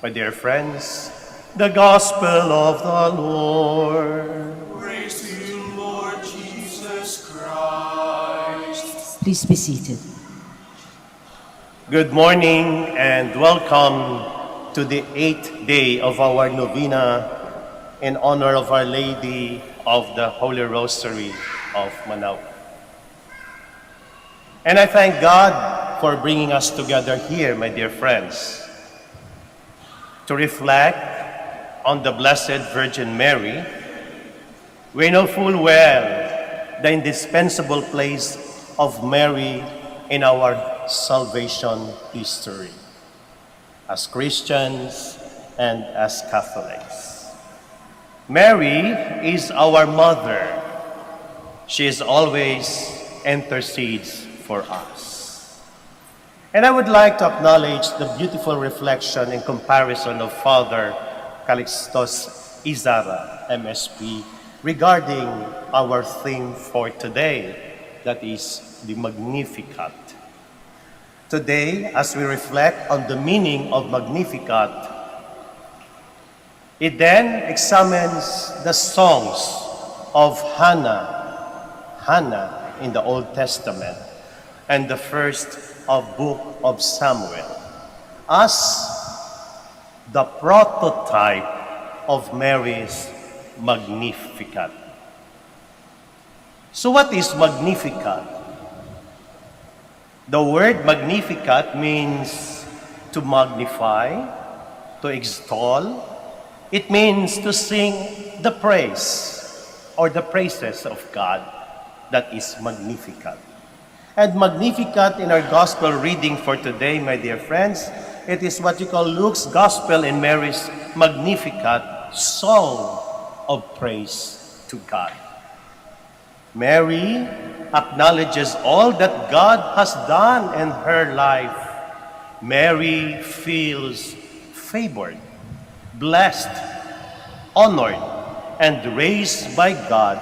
[SPEAKER 4] My dear friends, the Gospel of the Lord.
[SPEAKER 3] Praise to you, Lord Jesus Christ.
[SPEAKER 1] Please be seated.
[SPEAKER 4] Good morning and welcome to the 8th day of our Novena in honor of Our Lady of the Holy Rosary of Manaoag. And I thank God for bringing us together here, my dear friends, to reflect on the Blessed Virgin Mary. We know full well the indispensable place of Mary in our salvation history as Christians and as Catholics. Mary is our mother. She is always intercedes for us. And I would like to acknowledge the beautiful reflection and comparison of Father Calixtos Izara, MSP, regarding our theme for today, that is the Magnificat. Today, as we reflect on the meaning of Magnificat, it then examines the songs of Hannah in the Old Testament, and the first book of Samuel, as the prototype of Mary's Magnificat. So what is Magnificat? The word Magnificat means to magnify, to extol. It means to sing the praise or the praises of God. That is Magnificat. And Magnificat in our gospel reading for today, my dear friends, it is what you call Luke's Gospel in Mary's Magnificat, song of praise to God. Mary acknowledges all that God has done in her life. Mary feels favored, blessed, honored, and raised by God,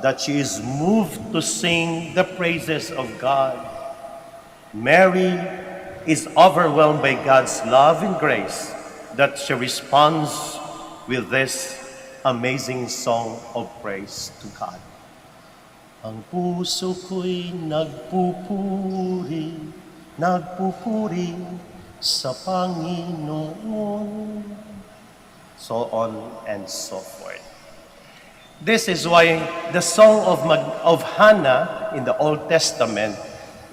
[SPEAKER 4] that she is moved to sing the praises of God. Mary is overwhelmed by God's love and grace, that she responds with this amazing song of praise to God. Ang puso ko'y nagpupuri sa Panginoon. So on and so forth. This is why the song of Hannah in the Old Testament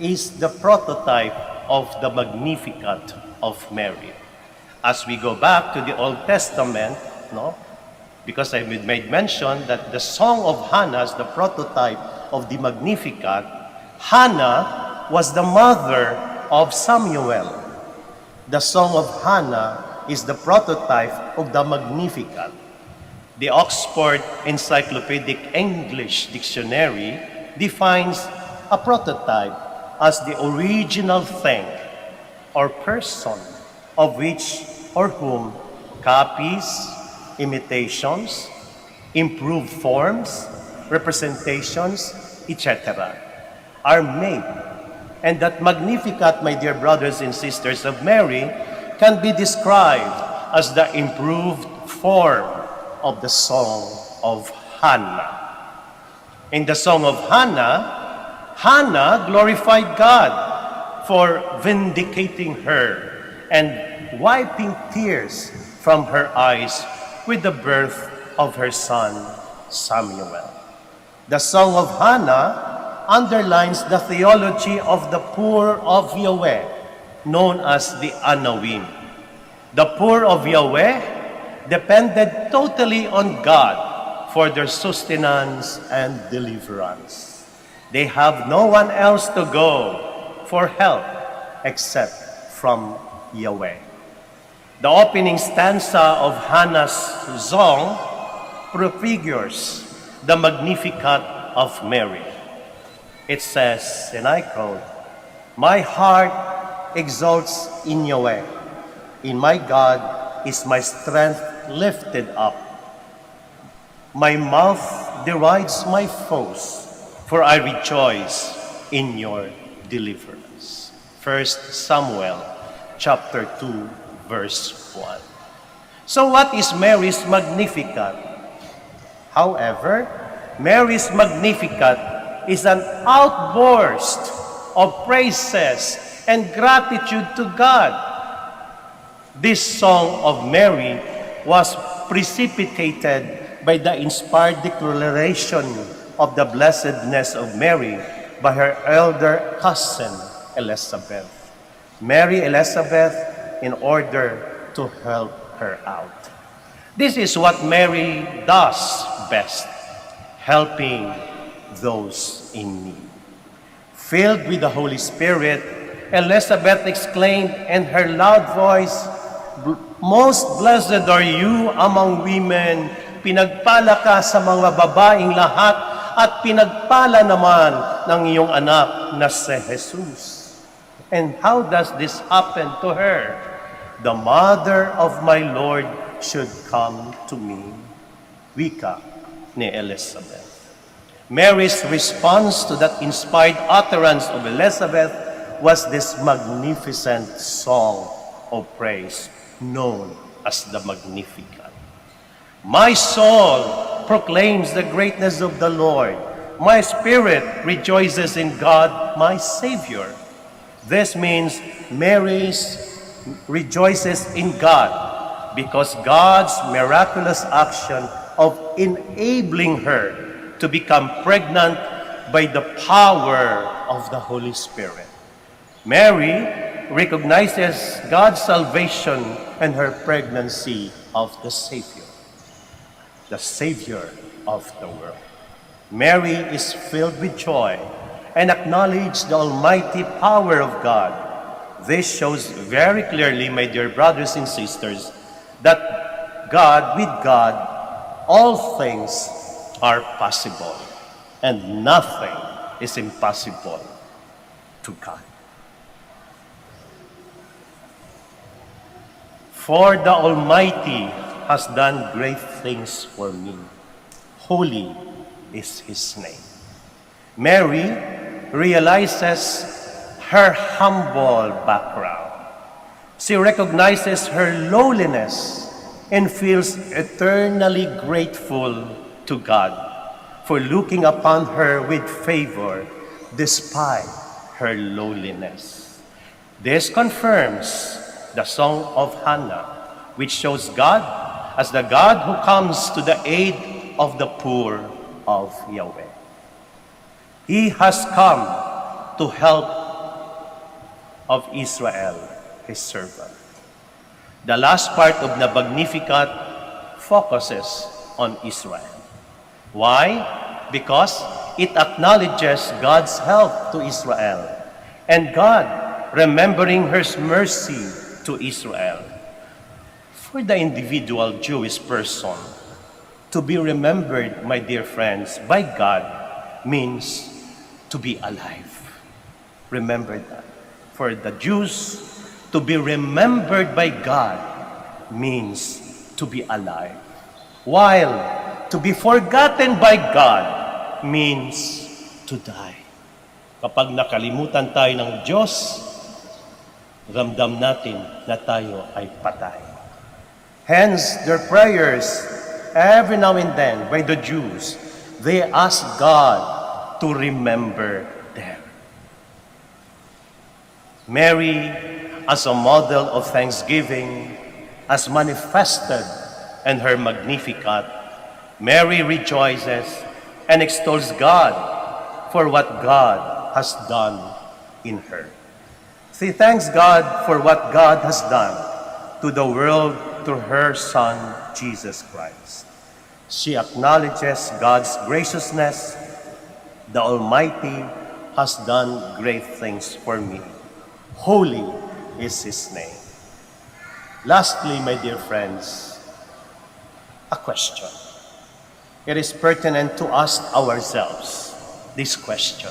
[SPEAKER 4] is the prototype of the Magnificat of Mary. As we go back to the Old Testament, no? Because I made mention that the Song of Hannah is the prototype of the Magnificat. Hannah was the mother of Samuel. The Song of Hannah is the prototype of the Magnificat. The Oxford Encyclopedic English Dictionary defines a prototype as the original thing or person of which or whom copies, imitations, improved forms, representations, etc. are made. And that Magnificat, my dear brothers and sisters of Mary, can be described as the improved form of the Song of Hannah. In the Song of Hannah, Hannah glorified God for vindicating her and wiping tears from her eyes with the birth of her son Samuel. The Song of Hannah underlines the theology of the poor of Yahweh, known as the Anawim. The poor of Yahweh depended totally on God for their sustenance and deliverance. They have no one else to go for help except from Yahweh. The opening stanza of Hannah's song prefigures the Magnificat of Mary. It says, and I quote, "My heart exalts in Yahweh. In my God is my strength lifted up. My mouth derides my foes, for I rejoice in your deliverance." 1 Samuel chapter 2, verse 1. So what is Mary's Magnificat? However, Mary's Magnificat is an outburst of praises and gratitude to God. This song of Mary was precipitated by the inspired declaration of the blessedness of Mary by her elder cousin Elizabeth. Mary Elizabeth in order to help her out. This is what Mary does best, helping those in need. Filled with the Holy Spirit, Elizabeth exclaimed in her loud voice, "Most blessed are you among women, pinagpala ka sa mga babaeng lahat, at pinagpala naman ng iyong anak na si Jesus." And how does this happen to her? "The mother of my Lord should come to me." Wika ni Elizabeth. Mary's response to that inspired utterance of Elizabeth was this magnificent song of praise known as the Magnificat. "My soul proclaims the greatness of the Lord. My spirit rejoices in God, my Savior." This means Mary rejoices in God because God's miraculous action of enabling her to become pregnant by the power of the Holy Spirit. Mary recognizes God's salvation and her pregnancy of the Savior of the world. Mary is filled with joy and acknowledges the almighty power of God. This shows very clearly, my dear brothers and sisters, that with God, all things are possible, and nothing is impossible to God. "For the Almighty has done great things for me. Holy is His name." Mary realizes her humble background. She recognizes her lowliness and feels eternally grateful to God for looking upon her with favor despite her lowliness. This confirms the Song of Hannah, which shows God as the God who comes to the aid of the poor of Yahweh. He has come to help of Israel, His servant. The last part of the Magnificat focuses on Israel. Why? Because it acknowledges God's help to Israel and God remembering His mercy to Israel. For the individual Jewish person, to be remembered, my dear friends, by God means to be alive. Remember that. For the Jews, to be remembered by God means to be alive. While to be forgotten by God means to die. Kapag nakalimutan tayo ng Diyos, ramdam natin na tayo ay patay. Hence, their prayers, every now and then, by the Jews, they ask God to remember them. Mary, as a model of thanksgiving, as manifested in her Magnificat, Mary rejoices and extols God for what God has done in her. She thanks God for what God has done to the world through her Son, Jesus Christ. She acknowledges God's graciousness. The Almighty has done great things for me. Holy is His name. Lastly, my dear friends, a question. It is pertinent to ask ourselves this question.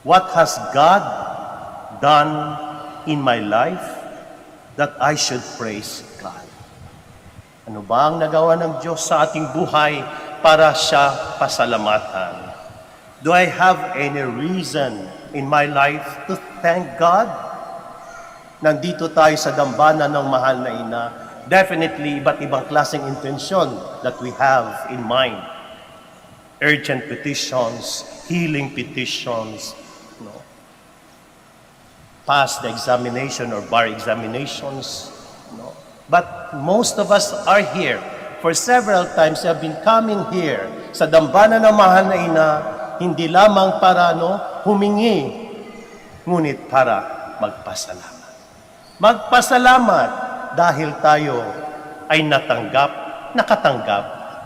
[SPEAKER 4] What has God done in my life that I should praise God? Ano ba ang nagawa ng Diyos sa ating buhay para siya pasalamatan? Do I have any reason in my life to thank God? Nandito tayo sa dambana ng mahal na ina. Definitely, iba't ibang klaseng intensyon that we have in mind. Urgent petitions, healing petitions, pass the examination or bar examinations. But most of us are here. For several times, we have been coming here sa dambana ng mahal na ina, hindi lamang para humingi, ngunit para magpasalamat. Magpasalamat dahil tayo ay nakatanggap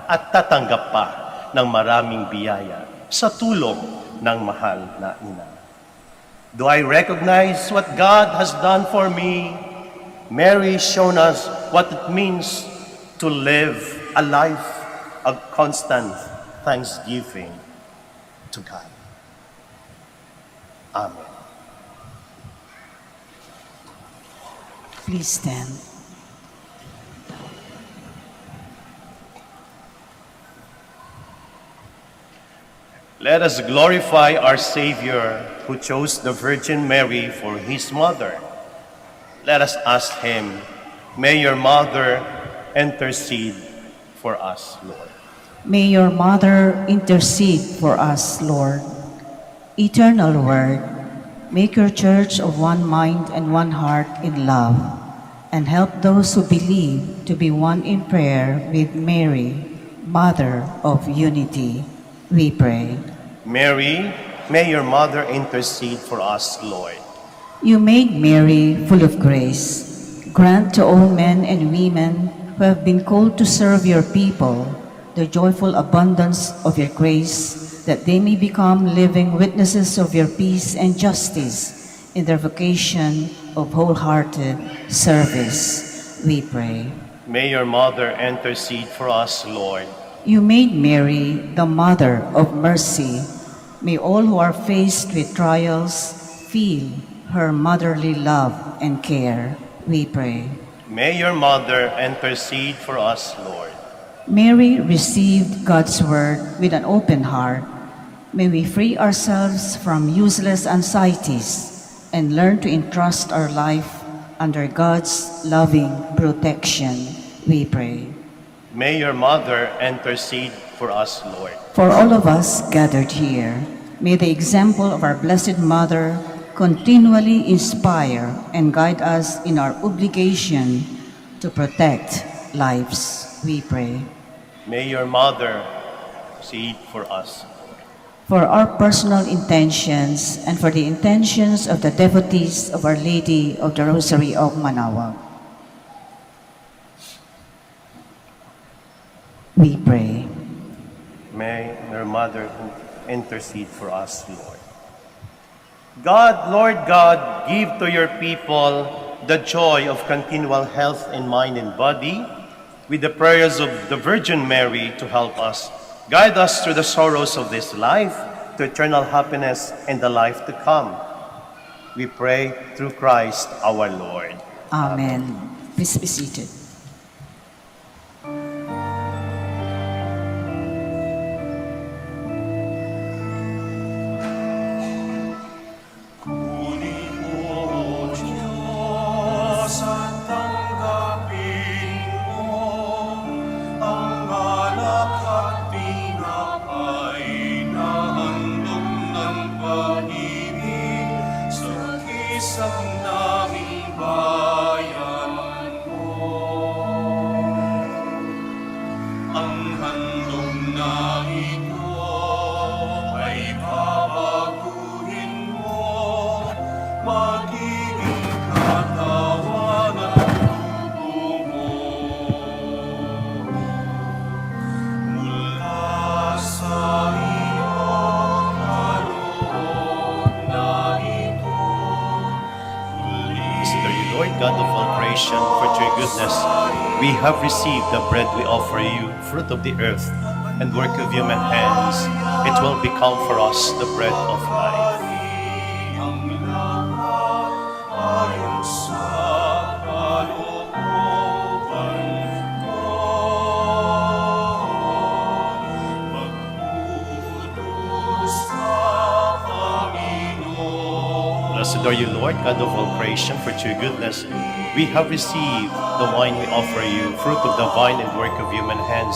[SPEAKER 4] at tatanggap pa ng maraming biyaya sa tulong ng mahal na ina. Do I recognize what God has done for me? Mary shown us what it means to live a life of constant thanksgiving to God. Amen.
[SPEAKER 1] Please stand.
[SPEAKER 4] Let us glorify our Savior who chose the Virgin Mary for His mother. Let us ask Him, may your mother intercede for us, Lord.
[SPEAKER 1] May your mother intercede for us, Lord. Eternal Word, make your church of one mind and one heart in love, and help those who believe to be one in prayer with Mary, Mother of Unity. We pray.
[SPEAKER 4] Mary, may your mother intercede for us, Lord.
[SPEAKER 1] You made Mary full of grace. Grant to all men and women who have been called to serve your people the joyful abundance of your grace, that they may become living witnesses of your peace and justice in their vocation of wholehearted service. We pray.
[SPEAKER 4] May your mother intercede for us, Lord.
[SPEAKER 1] You made Mary the mother of mercy. May all who are faced with trials feel her motherly love and care. We pray.
[SPEAKER 4] May your mother intercede for us, Lord.
[SPEAKER 1] Mary received God's word with an open heart. May we free ourselves from useless anxieties and learn to entrust our life under God's loving protection. We pray.
[SPEAKER 4] May your mother intercede for us, Lord.
[SPEAKER 1] For all of us gathered here, may the example of our Blessed Mother continually inspire and guide us in our obligation to protect lives. We pray.
[SPEAKER 4] May your mother intercede for us.
[SPEAKER 1] For our personal intentions and for the intentions of the devotees of Our Lady of the Rosary of Manaoag. We pray.
[SPEAKER 4] May your mother intercede for us, Lord. God, Lord God, give to your people the joy of continual health in mind and body, with the prayers of the Virgin Mary to help us. Guide us through the sorrows of this life to eternal happiness and the life to come. We pray through Christ our Lord.
[SPEAKER 1] Amen. Please be seated.
[SPEAKER 3] Kunin mo, Diyos, at tanggapin mo ang alak at tinapay na handog ng pag-ibig sa kisang naming bayan mo. Ang handog na ito ay babaguhin mo, magiging katawan at dugo mo. Mula sa iyong kaloob na ito,
[SPEAKER 4] Consider you, Lord God of all creation, for through your goodness we have received the bread we offer you, fruit of the earth and work of human hands. It will become for us the bread of life.
[SPEAKER 3] ang lahat ayon sa kalooban mo. Magpudos ka, Panginoon.
[SPEAKER 4] Blessed are you, Lord God of all creation, for through your goodness we have received the wine we offer you, fruit of the vine and work of human hands.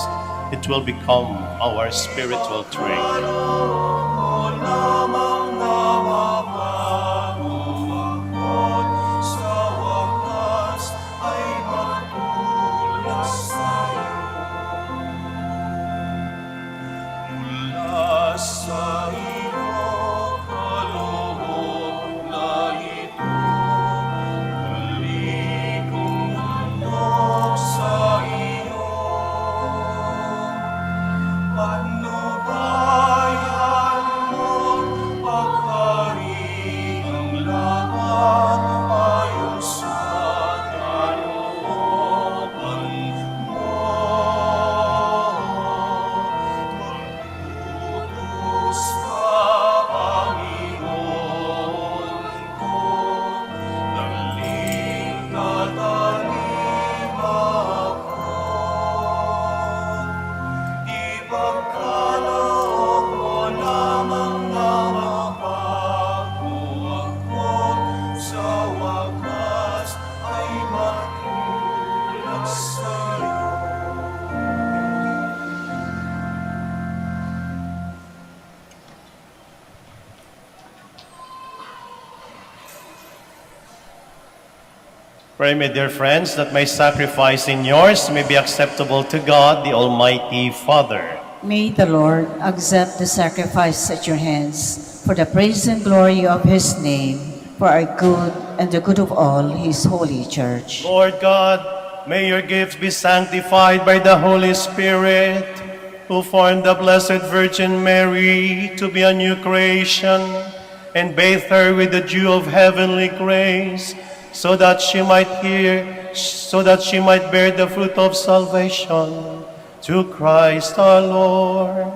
[SPEAKER 4] It will become our spiritual drink.
[SPEAKER 3] Mo lamang na mabago ako't sa wakas ay matulad sa'yo. Mula sa iyong kaloob na ito, muli kong handog sa iyo. Patnubayan mo paghariang lahat ayon sa kalooban mo. Magpudos ka, Panginoon ko, daling tatanim ako. Ipagkaloob mo lamang na mabago ako, sa wakas ay matulad sa'yo.
[SPEAKER 4] Pray, my dear friends, that my sacrifice and yours may be acceptable to God, the Almighty Father.
[SPEAKER 1] May the Lord accept the sacrifice at your hands for the praise and glory of his name, for our good and the good of all his holy church.
[SPEAKER 4] Lord God, may your gifts be sanctified by the Holy Spirit, who formed the Blessed Virgin Mary to be a new creation, and bathed her with the dew of heavenly grace, so that she might bear the fruit of salvation. Through Christ our Lord.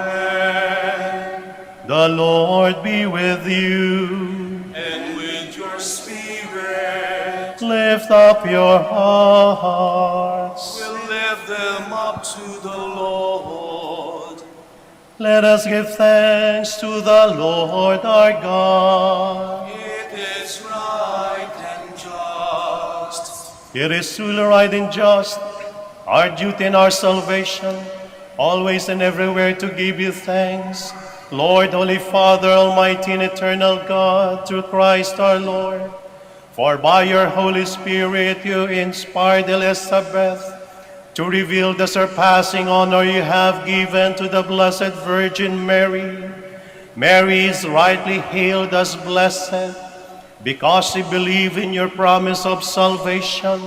[SPEAKER 3] Amen.
[SPEAKER 4] The Lord be with you.
[SPEAKER 3] And with your spirit,
[SPEAKER 4] Lift up your hearts.
[SPEAKER 3] we'll lift them up to the Lord.
[SPEAKER 4] Let us give thanks to the Lord our God.
[SPEAKER 3] It is right and just.
[SPEAKER 4] It is truly right and just, our duty and our salvation, always and everywhere to give you thanks, Lord, Holy Father, Almighty and eternal God, through Christ our Lord. For by your Holy Spirit you inspired Elizabeth to reveal the surpassing honor you have given to the Blessed Virgin Mary. Mary is rightly hailed as blessed because she believed in your promise of salvation,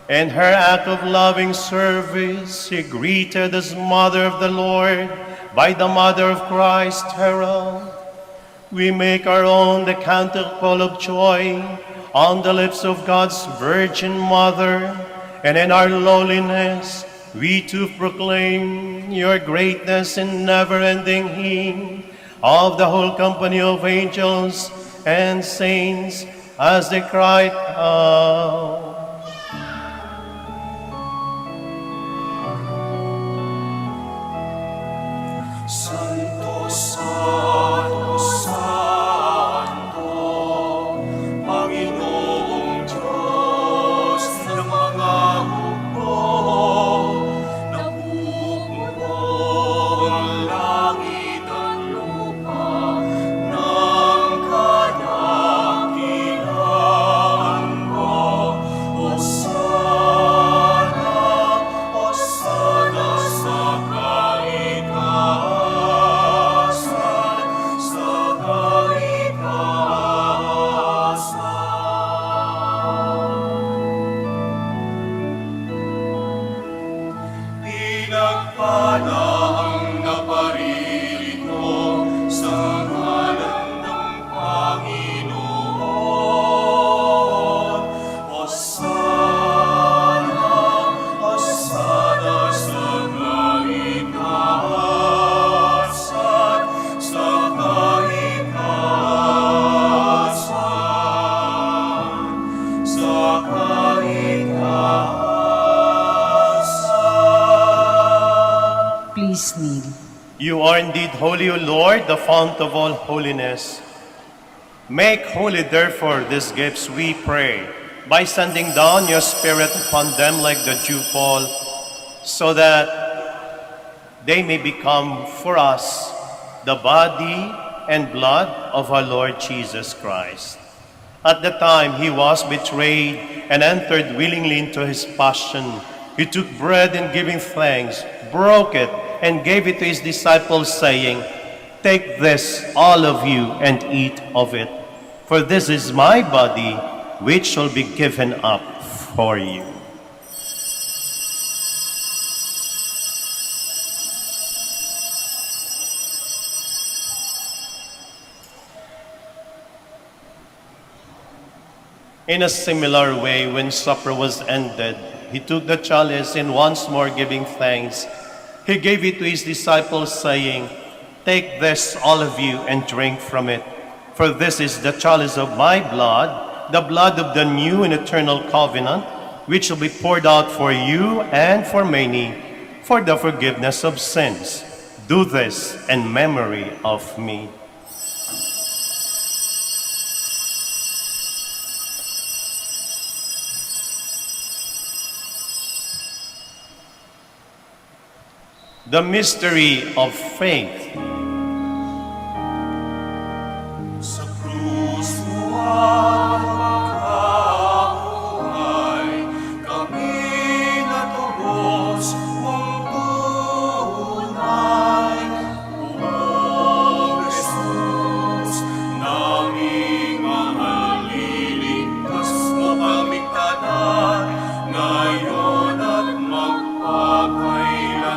[SPEAKER 4] In her act of loving service, she greeted as Mother of the Lord by the Mother of Christ herald. We make our own the canticle of joy on the lips of God's Virgin Mother, and in our lowliness we too proclaim your greatness in never-ending hymn of the whole company of angels and saints as they cry out.
[SPEAKER 3] Santo, Santo, Santo, Panginoong Diyos ng mga hukbo, napupuno ang langit at lupa ng kadakilaan mo. Hosanna, Hosanna sa kaitaasan, sa kaitaasan. Pinagpala ang naparirito sa ngalan ng Panginoon. Hosanna, Hosanna sa kaitaasan, sa kaitaasan, sa kaitaasan.
[SPEAKER 1] Please kneel.
[SPEAKER 4] You are indeed holy, O Lord, the fount of all holiness. Make holy, therefore, these gifts, we pray, by sending down your Spirit upon them like the dewfall, so that they may become for us the body and blood of our Lord Jesus Christ. At the time he was betrayed and entered willingly into his passion, he took bread and giving thanks, broke it, and gave it to his disciples, saying, "Take this, all of you, and eat of it, for this is my body, which shall be given up for you." In a similar way, when supper was ended, he took the chalice and once more giving thanks, he gave it to his disciples, saying, "Take this, all of you, and drink from it, for this is the chalice of my blood, the blood of the new and eternal covenant, which will be poured out for you and for many for the forgiveness of sins. Do this in memory of me." The mystery of faith.
[SPEAKER 3] Sa krus mo ang pagkabuhay, kami natubos mong tunay. O Jesus, naming mahal, liligtas mo kami kanan, ngayon at magpakailanman.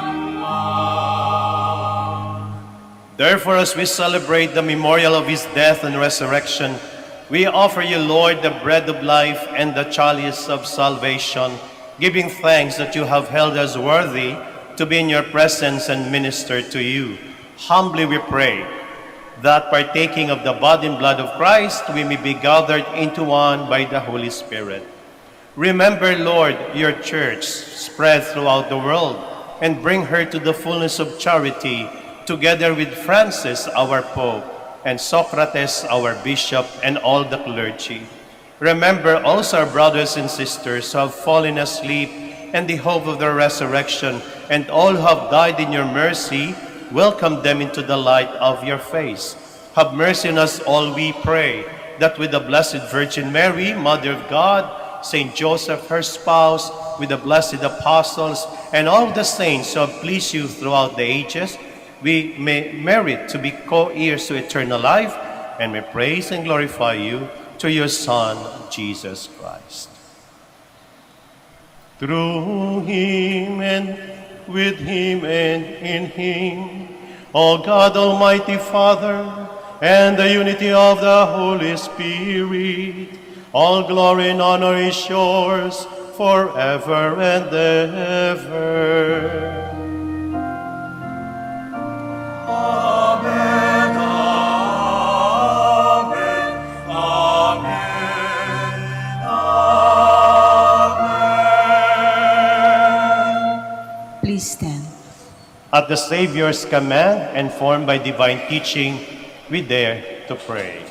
[SPEAKER 4] Therefore, as we celebrate the memorial of his death and resurrection, we offer you, Lord, the bread of life and the chalice of salvation, giving thanks that you have held us worthy to be in your presence and minister to you. Humbly we pray that partaking of the body and blood of Christ, we may be gathered into one by the Holy Spirit. Remember, Lord, your church spread throughout the world, and bring her to the fullness of charity, together with Francis, our Pope, and Socrates, our Bishop, and all the clergy. Remember also our brothers and sisters who have fallen asleep and the hope of their resurrection, and all who have died in your mercy. Welcome them into the light of your face. Have mercy on us all, we pray, that with the Blessed Virgin Mary, Mother of God, Saint Joseph, her spouse, with the blessed apostles, and all the saints who have pleased you throughout the ages, we may merit to be co-heirs to eternal life, and may praise and glorify you through your Son, Jesus Christ. Through him and with him and in him, O God Almighty Father, and the unity of the Holy Spirit, all glory and honor is yours forever and ever.
[SPEAKER 3] Amen, amen, amen, amen.
[SPEAKER 1] Please stand.
[SPEAKER 4] At the Savior's command and formed by divine teaching, we dare to pray.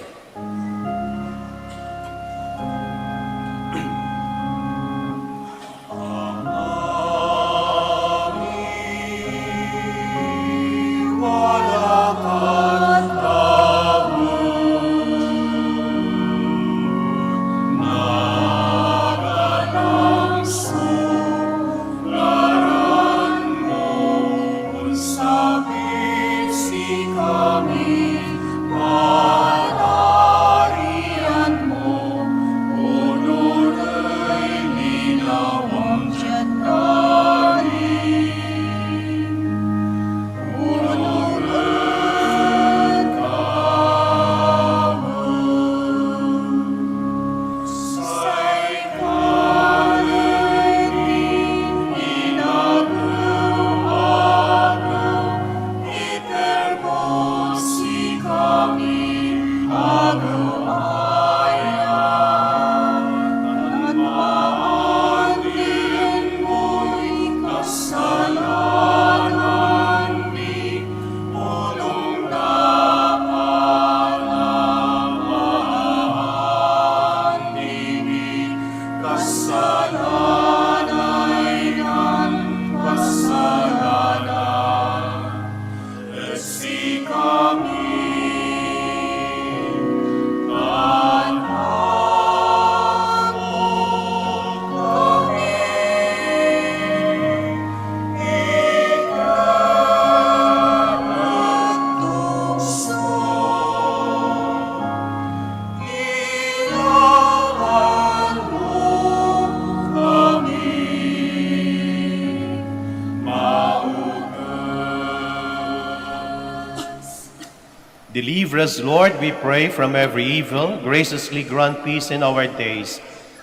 [SPEAKER 4] Deliver us, Lord, we pray, from every evil. Graciously grant peace in our days,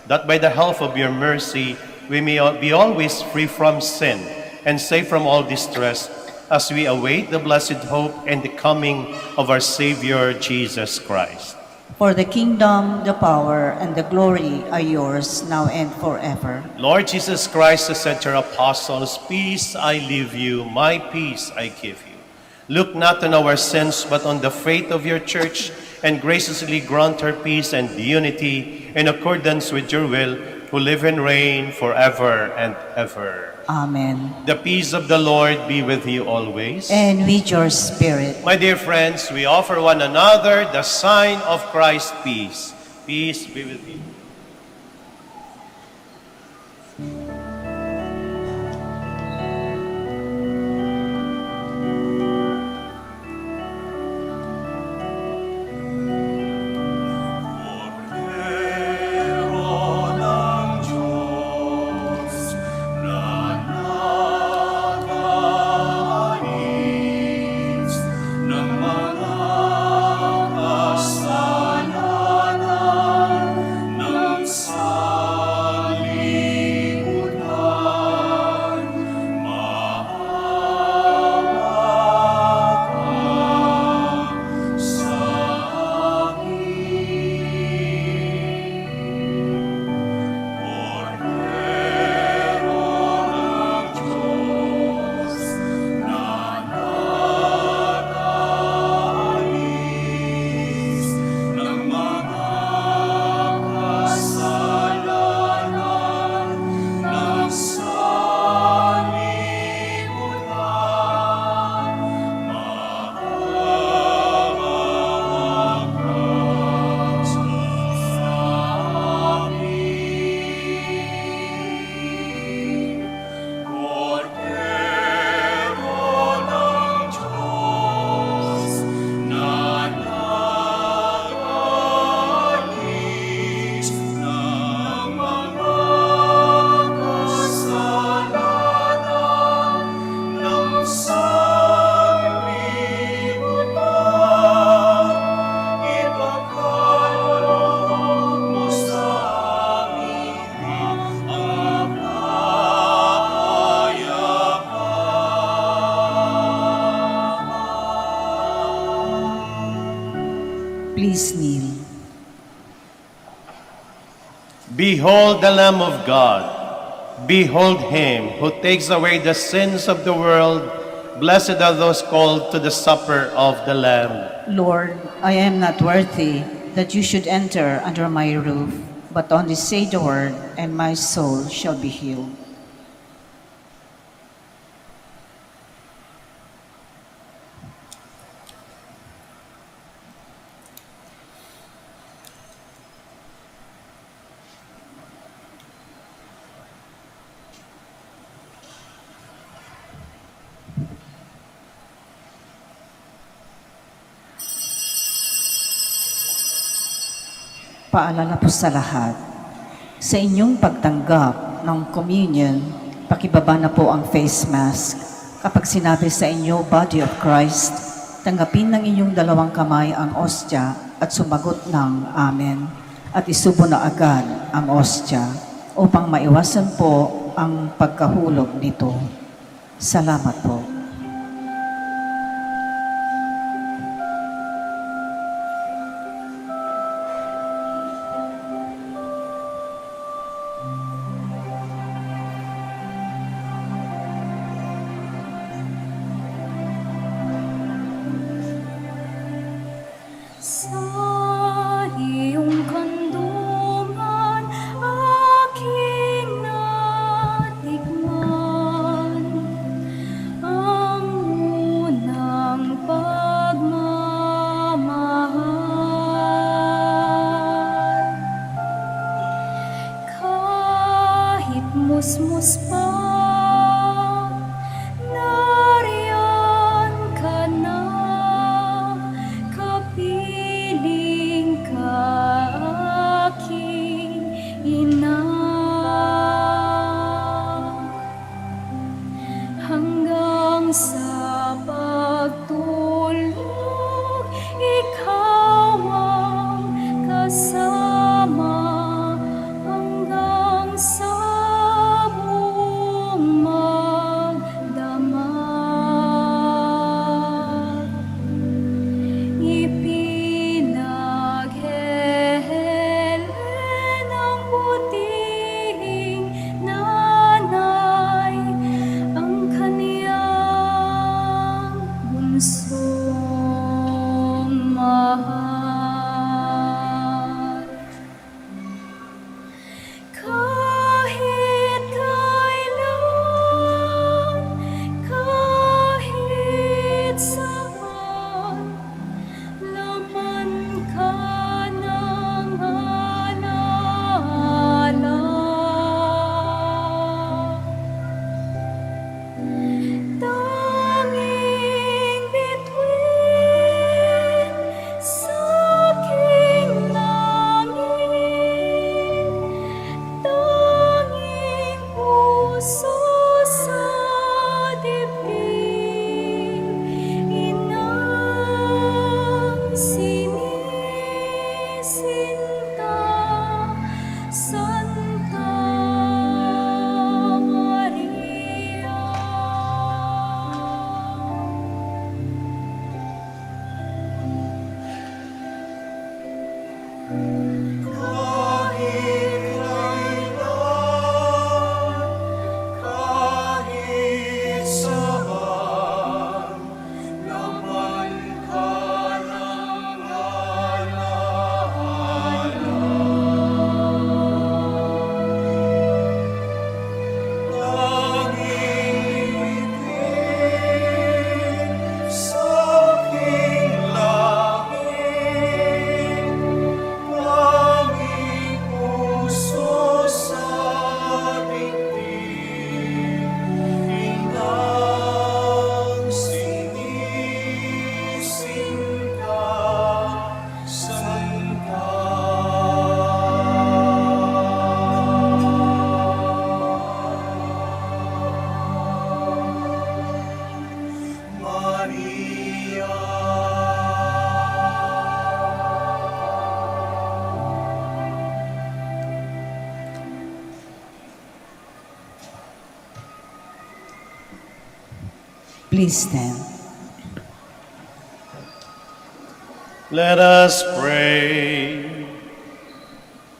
[SPEAKER 4] that by the help of your mercy we may be always free from sin and safe from all distress, as we await the blessed hope and the coming of our Savior, Jesus Christ.
[SPEAKER 1] For the kingdom, the power, and the glory are yours, now and forever.
[SPEAKER 4] Lord Jesus Christ, who said to your apostles, "Peace I leave you, my peace I give you." Look not on our sins, but on the faith of your church, and graciously grant her peace and unity in accordance with your will, who live and reign forever and ever.
[SPEAKER 1] Amen.
[SPEAKER 4] The peace of the Lord be with you always.
[SPEAKER 1] And with your spirit.
[SPEAKER 4] My dear friends, we offer one another the sign of Christ's peace. Peace be with you.
[SPEAKER 3] Ng
[SPEAKER 1] Please kneel.
[SPEAKER 4] Behold the Lamb of God. Behold him who takes away the sins of the world. Blessed are those called to the supper of the Lamb.
[SPEAKER 1] Lord, I am not worthy that you should enter under my roof, but only say the word, and my soul shall be healed. Paalala po sa lahat, sa inyong pagtanggap ng communion, pakibaba na po ang face mask. Kapag sinabi sa inyo, Body of Christ, tanggapin ng inyong dalawang kamay ang ostya at sumagot ng Amen. At isubo na agad ang ostya upang maiwasan po ang pagkahulog nito. Salamat po.
[SPEAKER 5] Sa iyong kandungan, aking natikman ang unang pagmamahal. Kahit musmus pa, nariyan ka na. Kapiling ka aking ina, hanggang sa pagtulog, ikaw ang kasama, hanggang sa buong magdamag. Ipinaghehelen ang butihing nanay, ang kaniyang bunsong mahal. Kahit kailan, kahit saan, laman ka ng alaala. Tanging bituin sa aking langit, tanging puso sa dibdib, inang sinisinta, Santa Maria.
[SPEAKER 3] Kahit saan, naman ka ng alaala. Tanging bituin sa aking langit, tanging puso sa dibdib, inang sinisinta, Santa Maria.
[SPEAKER 1] Please stand.
[SPEAKER 4] Let us pray.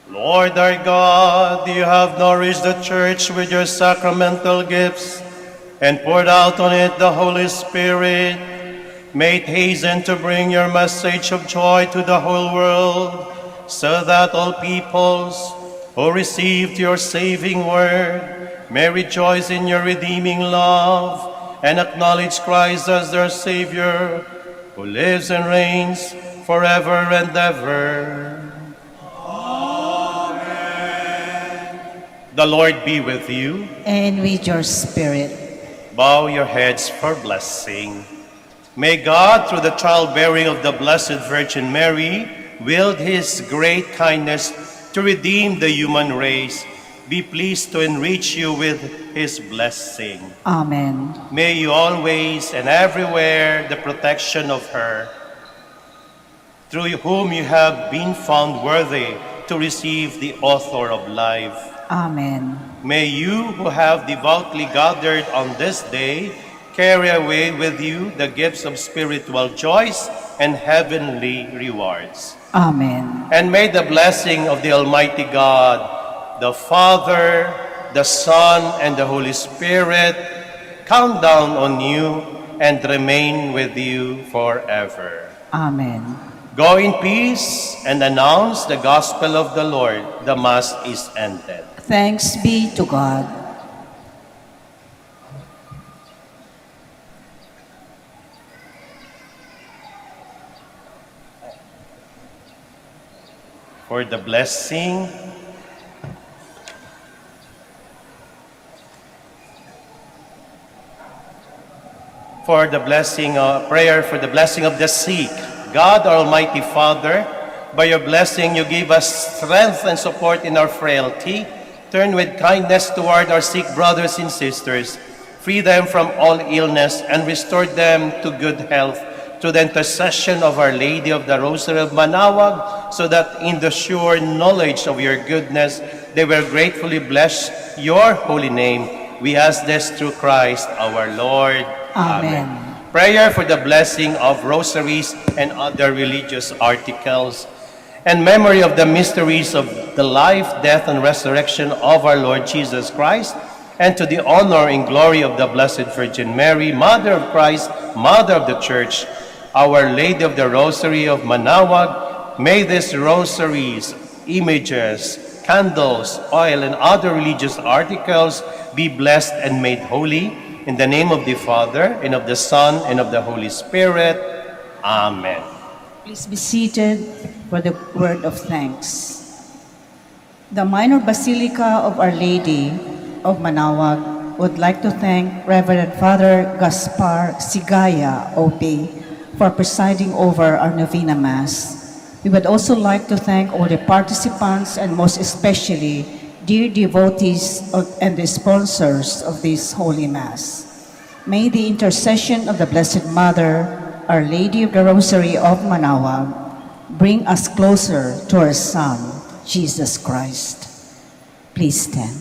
[SPEAKER 4] Lord our God, you have nourished the Church with your sacramental gifts and poured out on it the Holy Spirit. May it hasten to bring your message of joy to the whole world, so that all peoples who received your saving word may rejoice in your redeeming love and acknowledge Christ as their Savior, who lives and reigns forever and ever. The Lord be with you.
[SPEAKER 1] And with your spirit.
[SPEAKER 4] Bow your heads for blessing. May God, through the childbearing of the Blessed Virgin Mary, willed his great kindness to redeem the human race, be pleased to enrich you with his blessing.
[SPEAKER 1] Amen.
[SPEAKER 4] May you always and everywhere the protection of her, through whom you have been found worthy to receive the author of life.
[SPEAKER 1] Amen.
[SPEAKER 4] May you who have devoutly gathered on this day carry away with you the gifts of spiritual joys and heavenly rewards.
[SPEAKER 1] Amen.
[SPEAKER 4] And may the blessing of the Almighty God, the Father, the Son, and the Holy Spirit come down on you and remain with you forever.
[SPEAKER 1] Amen.
[SPEAKER 4] Go in peace and announce the gospel of the Lord. The Mass is ended.
[SPEAKER 1] Thanks be to God.
[SPEAKER 4] For the blessing, prayer for the blessing of the sick. God, our Almighty Father, by your blessing you give us strength and support in our frailty. Turn with kindness toward our sick brothers and sisters. Free them from all illness and restore them to good health through the intercession of Our Lady of the Rosary of Manaoag, so that in the sure knowledge of your goodness they will gratefully bless your holy name. We ask this through Christ our Lord.
[SPEAKER 1] Amen.
[SPEAKER 4] Prayer for the blessing of rosaries and other religious articles, and memory of the mysteries of the life, death, and resurrection of our Lord Jesus Christ, and to the honor and glory of the Blessed Virgin Mary, Mother of Christ, Mother of the Church, Our Lady of the Rosary of Manaoag, may these rosaries, images, candles, oil, and other religious articles be blessed and made holy. In the name of the Father, and of the Son, and of the Holy Spirit. Amen.
[SPEAKER 1] Please be seated for the word of thanks. The Minor Basilica of Our Lady of Manaoag would like to thank Reverend Father Gaspar Sigaya, OP, for presiding over our Novena Mass. We would also like to thank all the participants and most especially dear devotees and the sponsors of this Holy Mass. May the intercession of the Blessed Mother, Our Lady of the Rosary of Manaoag, bring us closer to our Son, Jesus Christ. Please stand.